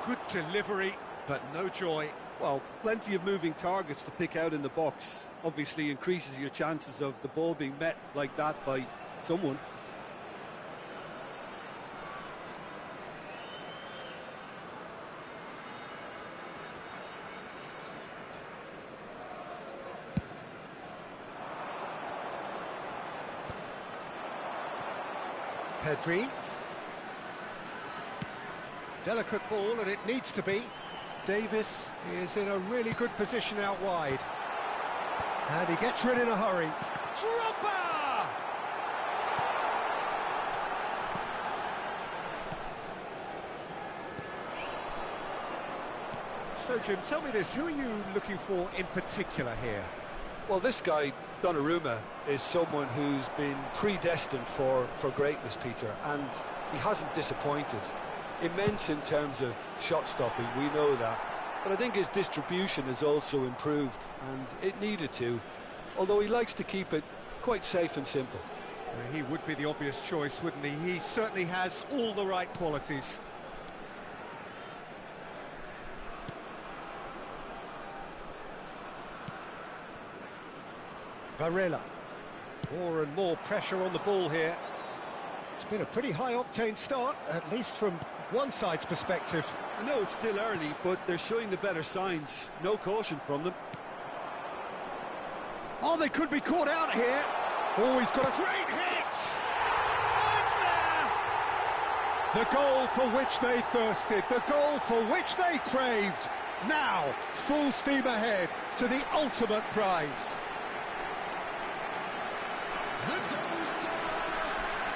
Good delivery, but no joy.
Well, plenty of moving targets to pick out in the box. Obviously increases your chances of the ball being met like that by someone.
Pedri. Delicate ball, and it needs to be. Davis is in a really good position out wide. And he gets rid in a hurry. Drogba! So, Jim, tell me this, who are you looking for in particular here?
Well, this guy, Donnarumma, is someone who's been predestined for greatness, Peter, and he hasn't disappointed. Immense in terms of shot stopping, we know that. But I think his distribution has also improved, and it needed to, although he likes to keep it quite safe and simple.
He would be the obvious choice, wouldn't he? He certainly has all the right qualities. Varela. More and more pressure on the ball here. It's been a pretty high-octane start, at least from one side's perspective.
I know it's still early, but they're showing the better signs. No caution from them.
Oh, they could be caught out here. Oh, he's got a great hit! Oh, it's there! The goal for which they thirsted, the goal for which they craved. Now, full steam ahead to the ultimate prize.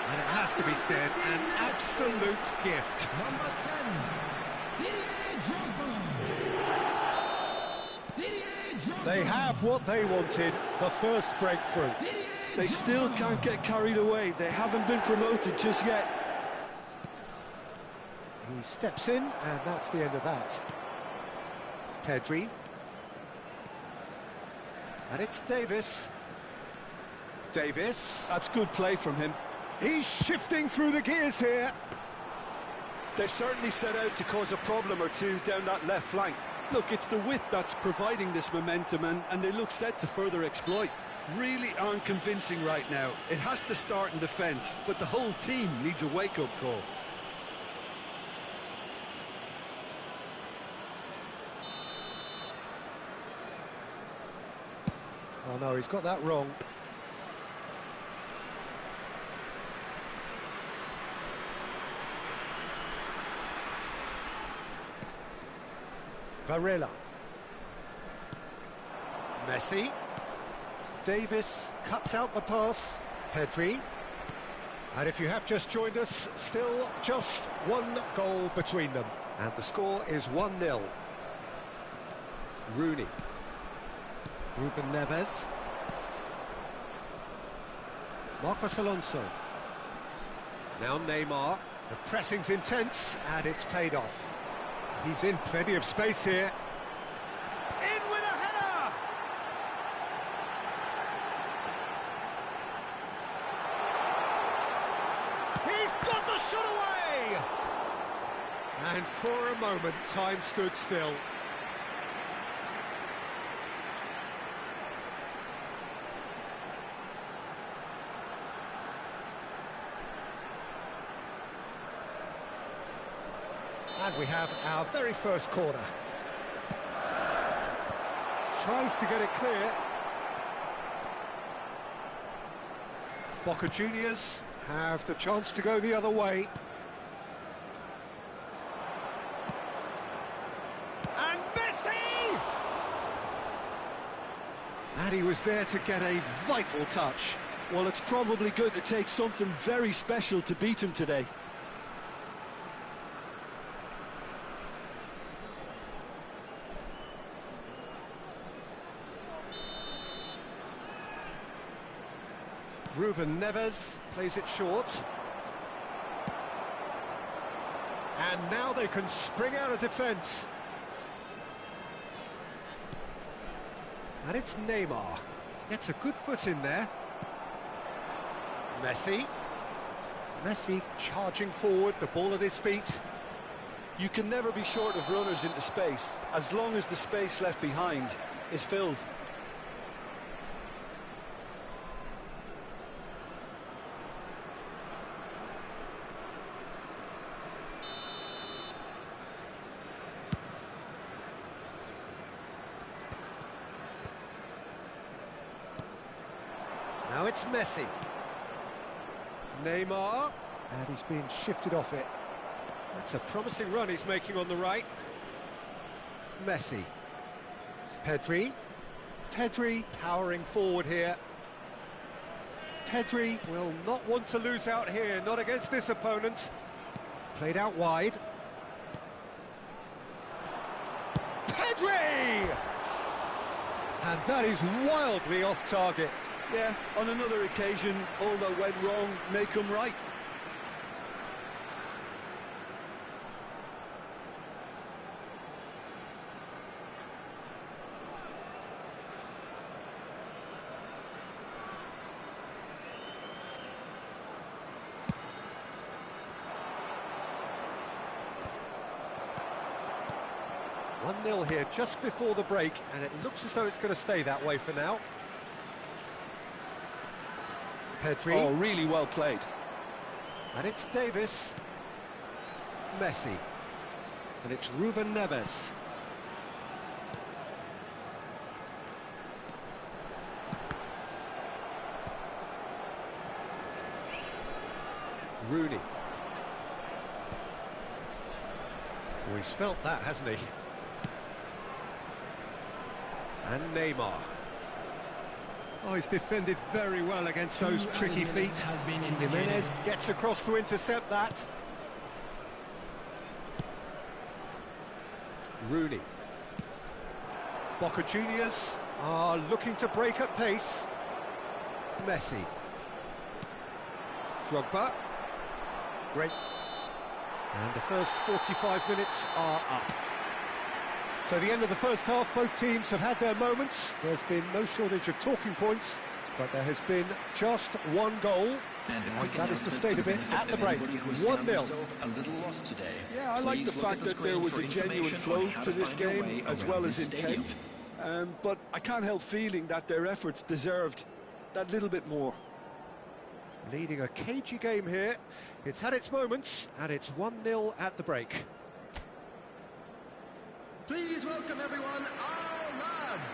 And it has to be said, an absolute gift.
Number 10, Didier Drogba.
They have what they wanted, the first breakthrough.
They still can't get carried away. They haven't been promoted just yet.
He steps in, and that's the end of that. Pedri. And it's Davis. Davis.
That's good play from him.
He's shifting through the gears here.
They've certainly set out to cause a problem or two down that left flank. Look, it's the width that's providing this momentum, and they look set to further exploit. Really aren't convincing right now. It has to start in defence, but the whole team needs a wake-up call.
Oh no, he's got that wrong. Varela. Messi. Davis cuts out the pass. Pedri. And if you have just joined us, still just one goal between them. And the score is 1-0. Rooney. Ruben Neves. Marcos Alonso. Now Neymar. The pressing's intense, and it's paid off. He's in plenty of space here. In with a header! He's got the shot away! And for a moment, time stood still. And we have our very first corner. Tries to get it clear. Boca Juniors have the chance to go the other way. And Messi! And he was there to get a vital touch.
Well, it's probably going to take something very special to beat him today.
Ruben Neves plays it short. And now they can spring out of defence. And it's Neymar. Gets a good foot in there. Messi. Messi charging forward, the ball at his feet.
You can never be short of runners into space, as long as the space left behind is filled.
Now it's Messi. Neymar. And he's being shifted off it. That's a promising run he's making on the right. Messi. Pedri. Pedri powering forward here. Pedri will not want to lose out here, not against this opponent. Played out wide. Pedri! And that is wildly off target.
Yeah, on another occasion, all that went wrong may come right.
1-0 here just before the break, and it looks as though it's going to stay that way for now. Pedri.
Oh, really well played.
And it's Davis. Messi. And it's Ruben Neves. Rooney. Oh, he's felt that, hasn't he? And Neymar. Oh, he's defended very well against those tricky feet. Jimenez gets across to intercept that. Rooney. Boca Juniors are looking to break at pace. Messi. Drogba. Great. And the first 45 minutes are up. So the end of the first half, both teams have had their moments. There's been no shortage of talking points, but there has been just one goal. And that is the state of it at the break. 1-0.
Yeah, I like the fact that there was a genuine flow to this game, as well as intent. But I can't help feeling that their efforts deserved that little bit more.
Leading a cagey game here. It's had its moments, and it's 1-0 at the break.
Please welcome everyone, our lads.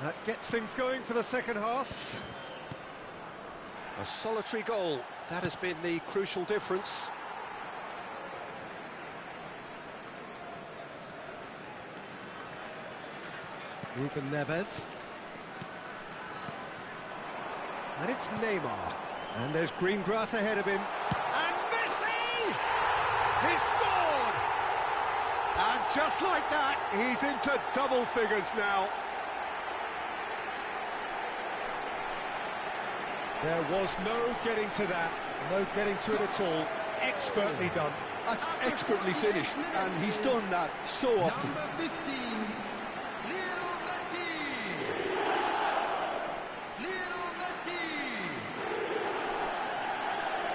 That gets things going for the second half. A solitary goal, that has been the crucial difference. Ruben Neves. And it's Neymar. And there's green grass ahead of him. And Messi! He's scored! And just like that, he's into double figures now. There was no getting to that, no getting to it at all. Expertly done.
That's expertly finished, and he's done that so often.
Number 15, Lionel Messi. Lionel Messi.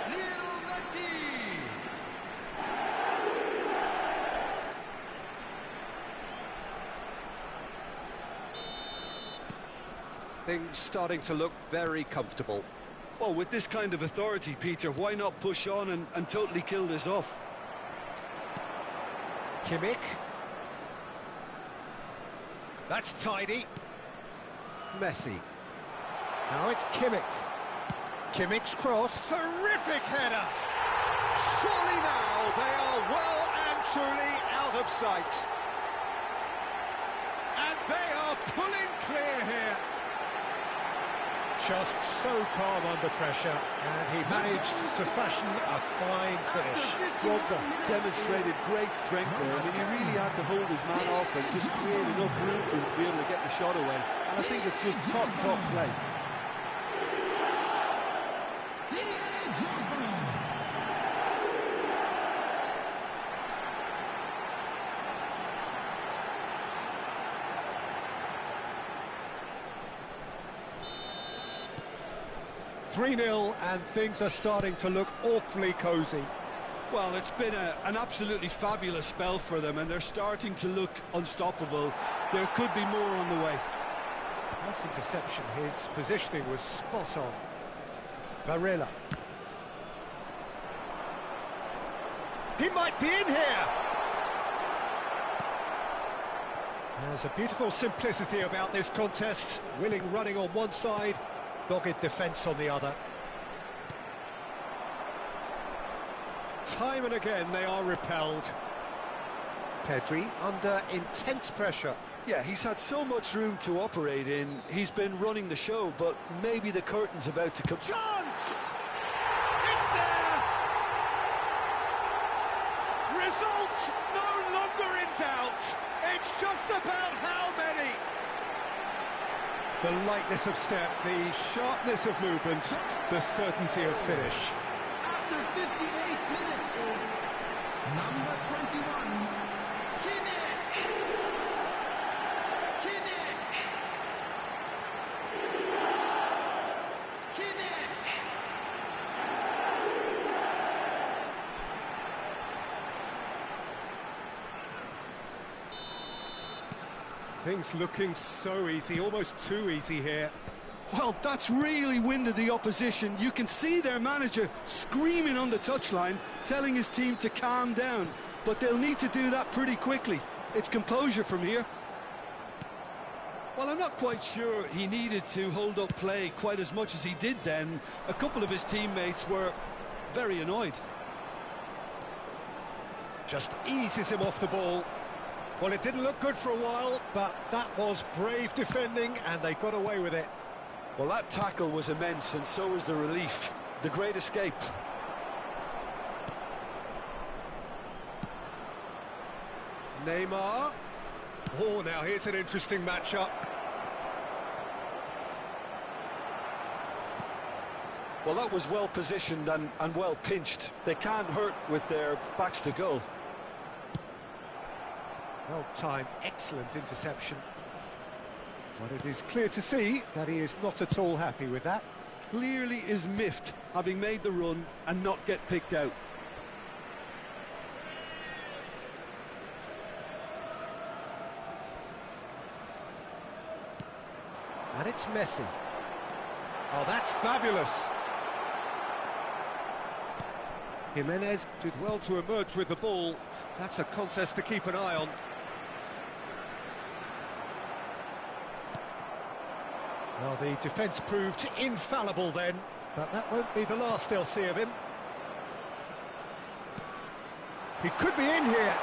Lionel Messi.
Things starting to look very comfortable.
Well, with this kind of authority, Peter, why not push on and totally kill this off?
Kimmich. That's tidy. Messi. Now it's Kimmich. Kimmich's cross. Terrific header. Surely now they are well and truly out of sight. And they are pulling clear here. Just so calm under pressure, and he managed to fashion a fine finish.
Drogba demonstrated great strength there. I mean, he really had to hold his man off and just create enough room for him to be able to get the shot away. And I think it's just top play.
Drogba.
3-0, and things are starting to look awfully cosy.
Well, it's been an absolutely fabulous spell for them, and they're starting to look unstoppable. There could be more on the way.
Nice interception, his positioning was spot on. Barella. He might be in here! There's a beautiful simplicity about this contest. Willing running on one side, dogged defence on the other. Time and again they are repelled. Pedri under intense pressure.
Yeah, he's had so much room to operate in. He's been running the show, but maybe the curtain's about to come.
Chance! It's there! Results no longer in doubt. It's just about how many. The lightness of step, the sharpness of movement, the certainty of finish.
After 58 minutes is Number 21, Kimmich. Kimmich. Kimmich.
Things looking so easy, almost too easy here.
Well, that's really winded the opposition. You can see their manager screaming on the touchline, telling his team to calm down. But they'll need to do that pretty quickly. It's composure from here. Well, I'm not quite sure he needed to hold up play quite as much as he did then. A couple of his teammates were very annoyed.
Just eases him off the ball. Well, it didn't look good for a while, but that was brave defending, and they got away with it.
Well, that tackle was immense, and so was the relief. The great escape.
Neymar. Oh, now here's an interesting matchup.
Well, that was well positioned and well pinched. They can't hurt with their backs to goal.
Well-timed, excellent interception. But it is clear to see that he is not at all happy with that.
Clearly is miffed, having made the run and not get picked out.
And it's Messi. Oh, that's fabulous. Jimenez did well to emerge with the ball. That's a contest to keep an eye on. Well, the defence proved infallible then, but that won't be the last they'll see of him. He could be in here.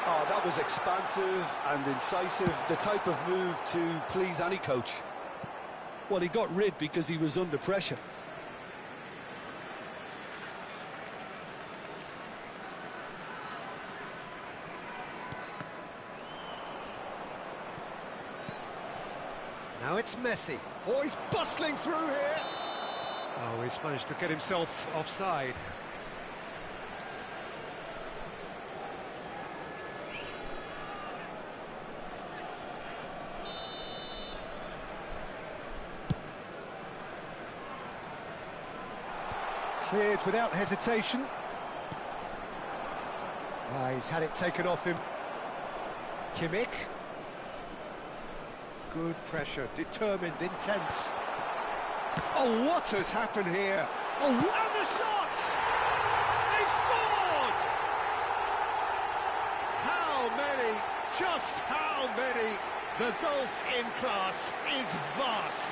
Oh, that was expansive and incisive, the type of move to please any coach. Well, he got rid because he was under pressure.
Now it's Messi. Oh, he's bustling through here. Oh, he's managed to get himself offside. Cleared without hesitation. He's had it taken off him. Kimmich. Good pressure, determined, intense. Oh, what has happened here? Oh, and the shot! They've scored! How many? Just how many? The gulf in class is vast.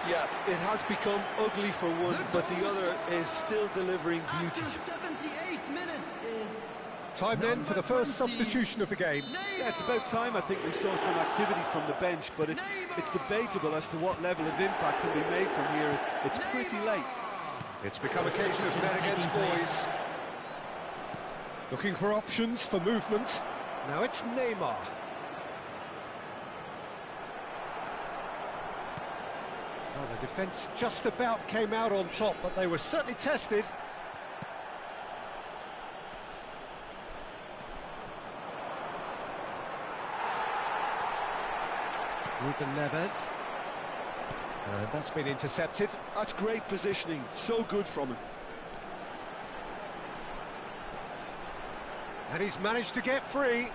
Yeah, it has become ugly for one, but the other is still delivering beauty.
After 78 minutes is...
Time then for the first substitution of the game.
Yeah, it's about time I think we saw some activity from the bench, but it's debatable as to what level of impact can be made from here. It's pretty late.
It's become a case of men against boys. Looking for options for movement. Now it's Neymar. Well, the defence just about came out on top, but they were certainly tested. Ruben Neves. And that's been intercepted.
That's great positioning, so good from him.
And he's managed to get free.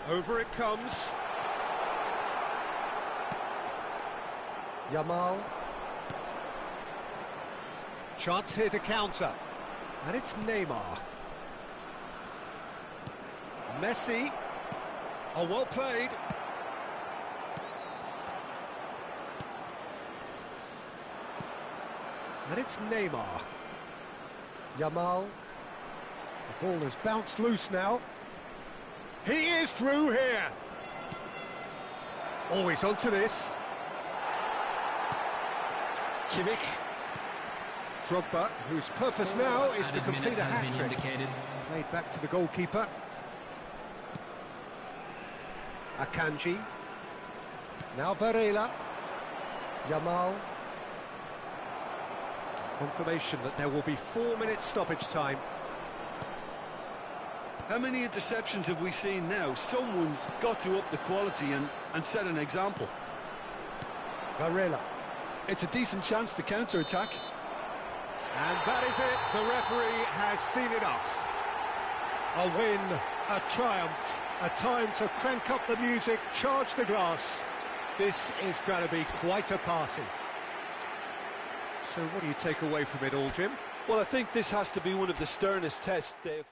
Over it comes. Yamal. Chance here to counter. And it's Neymar. Messi. Oh, well played. And it's Neymar. Yamal. The ball has bounced loose now. He is through here. Always onto this. Kimmich. Drogba, whose purpose now is to complete a hat-trick. Played back to the goalkeeper. Akanji. Now Varela. Yamal. Confirmation that there will be 4 minutes stoppage time.
How many interceptions have we seen now? Someone's got to up the quality and set an example.
Varela.
It's a decent chance to counter-attack.
And that is it. The referee has seen enough. A win, a triumph, a time to crank up the music, charge the glass. This is going to be quite a party. So what do you take away from it all, Jim?
Well, I think this has to be one of the sternest tests they've...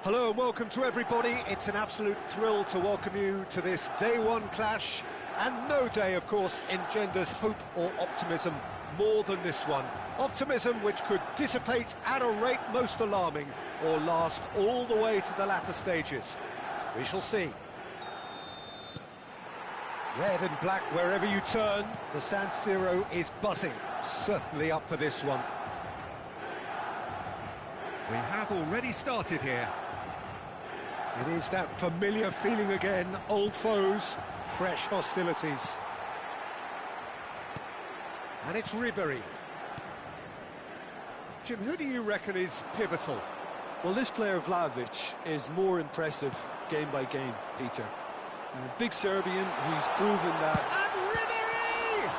Hello and welcome to everybody. It's an absolute thrill to welcome you to this day one clash, and no day, of course, engenders hope or optimism more than this one. Optimism which could dissipate at a rate most alarming or last all the way to the latter stages. We shall see. Red and black wherever you turn, the San Siro is buzzing. Certainly up for this one. We have already started here. It is that familiar feeling again, old foes, fresh hostilities. And it's Ribery. Jim, who do you reckon is pivotal?
Well, this player, Vlahovic, is more impressive game by game, Peter. Big Serbian, he's proven that...
And Ribery!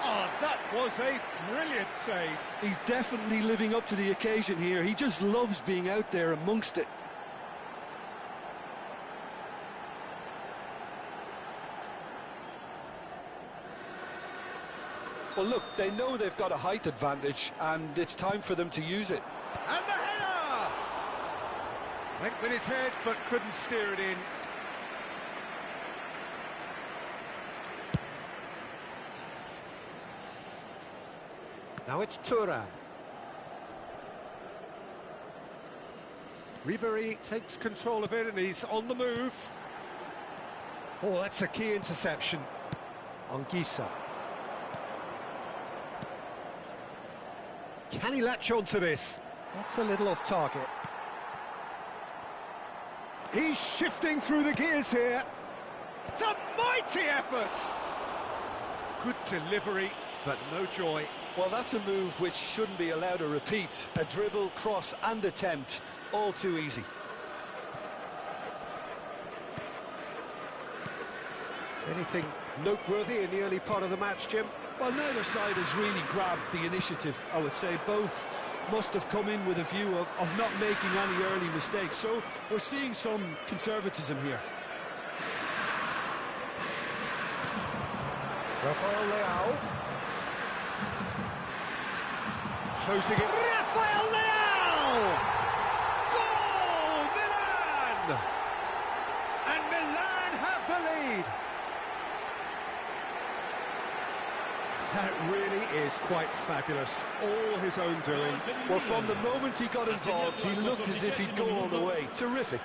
Oh, that was a brilliant save.
He's definitely living up to the occasion here. He just loves being out there amongst it. Well, look, they know they've got a height advantage, and it's time for them to use it.
And the header! Went with his head, but couldn't steer it in. Now it's Thuram. Ribery takes control of it and he's on the move. Oh, that's a key interception. Anguissa. Can he latch on to this? That's a little off target. He's shifting through the gears here. It's a mighty effort. Good delivery, but no joy.
Well, that's a move which shouldn't be allowed to repeat. A dribble, cross and attempt, all too easy.
Anything noteworthy in the early part of the match, Jim?
Well, neither side has really grabbed the initiative, I would say. Both must have come in with a view of not making any early mistakes. So we're seeing some conservatism here.
Rafael Leao. Closing it. Rafael Leao! Goal! Milan! And Milan have the lead. That really is quite fabulous. All his own doing.
Well, from the moment he got involved, he looked as if he'd go all the way. Terrific.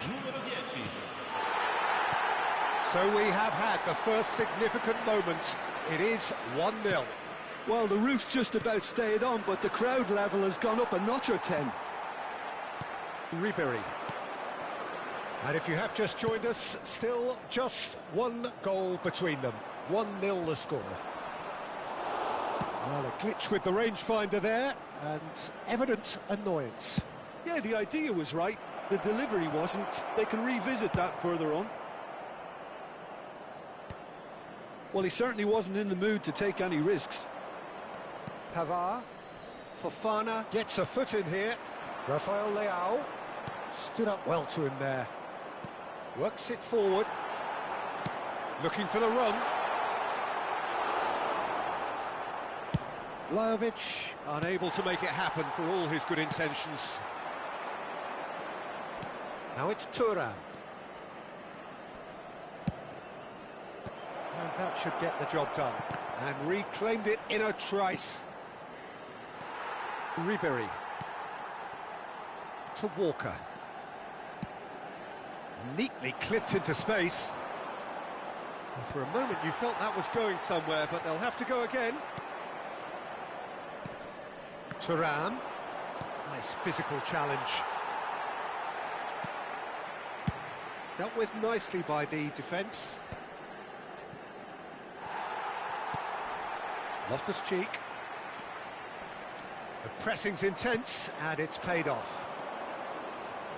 So we have had the first significant moment. It is 1-0.
Well, the roof's just about stayed on, but the crowd level has gone up a notch or 10.
Ribery. And if you have just joined us, still just one goal between them. 1-0 the score. Well, a glitch with the rangefinder there, and evident annoyance.
Yeah, the idea was right. The delivery wasn't. They can revisit that further on. Well, he certainly wasn't in the mood to take any risks.
Pavard. Fofana gets a foot in here. Rafael Leao stood up well to him there. Works it forward. Looking for the run. Vlahovic unable to make it happen for all his good intentions. Now it's Thuram. And that should get the job done. And reclaimed it in a trice. Ribery. To Walker. Neatly clipped into space. And for a moment you felt that was going somewhere, but they'll have to go again. Thuram. Nice physical challenge. Dealt with nicely by the defence. Loftus-Cheek. The pressing's intense, and it's paid off.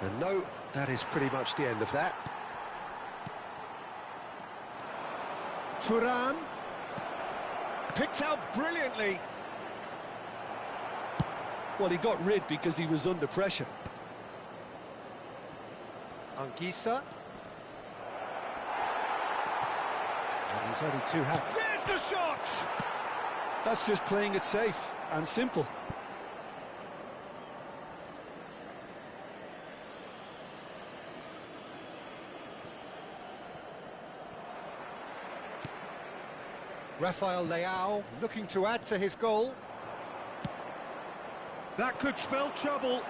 And no, that is pretty much the end of that. Thuram. Picked out brilliantly.
Well, he got rid because he was under pressure.
Anguissa. And he's only two hands. There's the shot!
That's just playing it safe and simple.
Rafael Leao looking to add to his goal. That could spell trouble.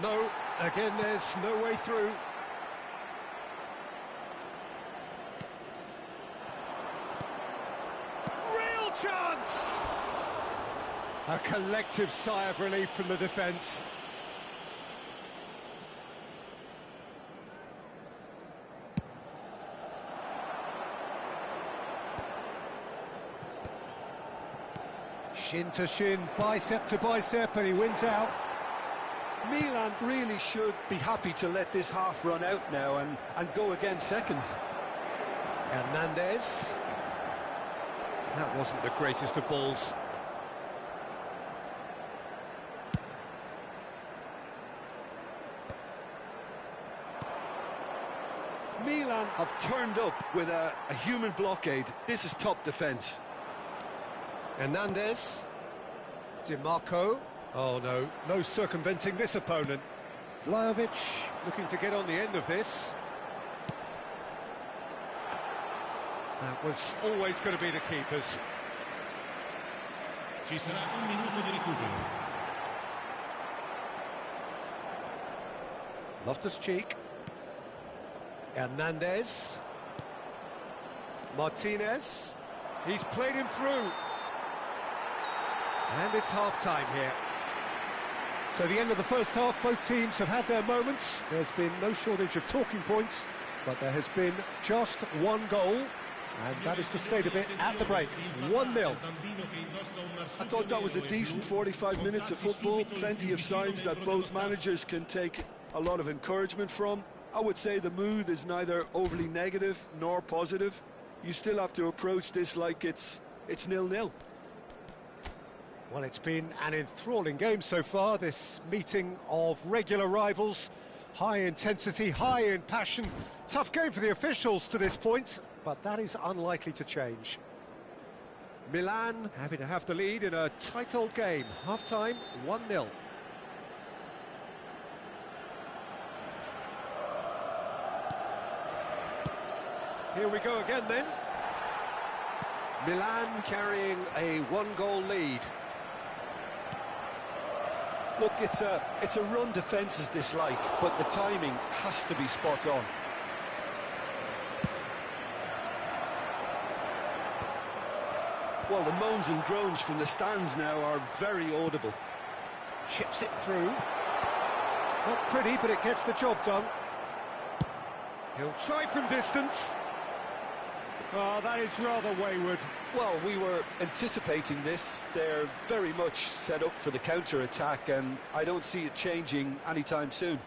No, again there's no way through. Real chance! A collective sigh of relief from the defence. Shin to shin, bicep to bicep, and he wins out.
Milan really should be happy to let this half run out now and go again second.
Hernandez. That wasn't the greatest of balls.
Milan have turned up with a human blockade. This is top defence.
Hernandez. DiMarco. Oh no, no circumventing this opponent. Vlahovic looking to get on the end of this. That was always going to be the keepers.
Ci sarà un minuto di recupero.
Loftus-Cheek. Hernandez. Martinez. He's played him through. And it's half-time here. So the end of the first half, both teams have had their moments. There's been no shortage of talking points, but there has been just one goal, and that is the state of it at the break. 1-0.
I thought that was a decent 45 minutes of football. Plenty of signs that both managers can take a lot of encouragement from. I would say the mood is neither overly negative nor positive. You still have to approach this like it's 0-0.
Well, it's been an enthralling game so far, this meeting of regular rivals. High intensity, high in passion. Tough game for the officials to this point, but that is unlikely to change. Milan happy to have the lead in a tight old game. Half-time, 1-0. Here we go again then. Milan carrying a one-goal lead.
Look, it's a run defence is this like, but the timing has to be spot on. Well, the moans and groans from the stands now are very audible.
Chips it through. Not pretty, but it gets the job done. He'll try from distance. Oh, that is rather wayward.
Well, we were anticipating this. They're very much set up for the counter-attack, and I don't see it changing anytime soon.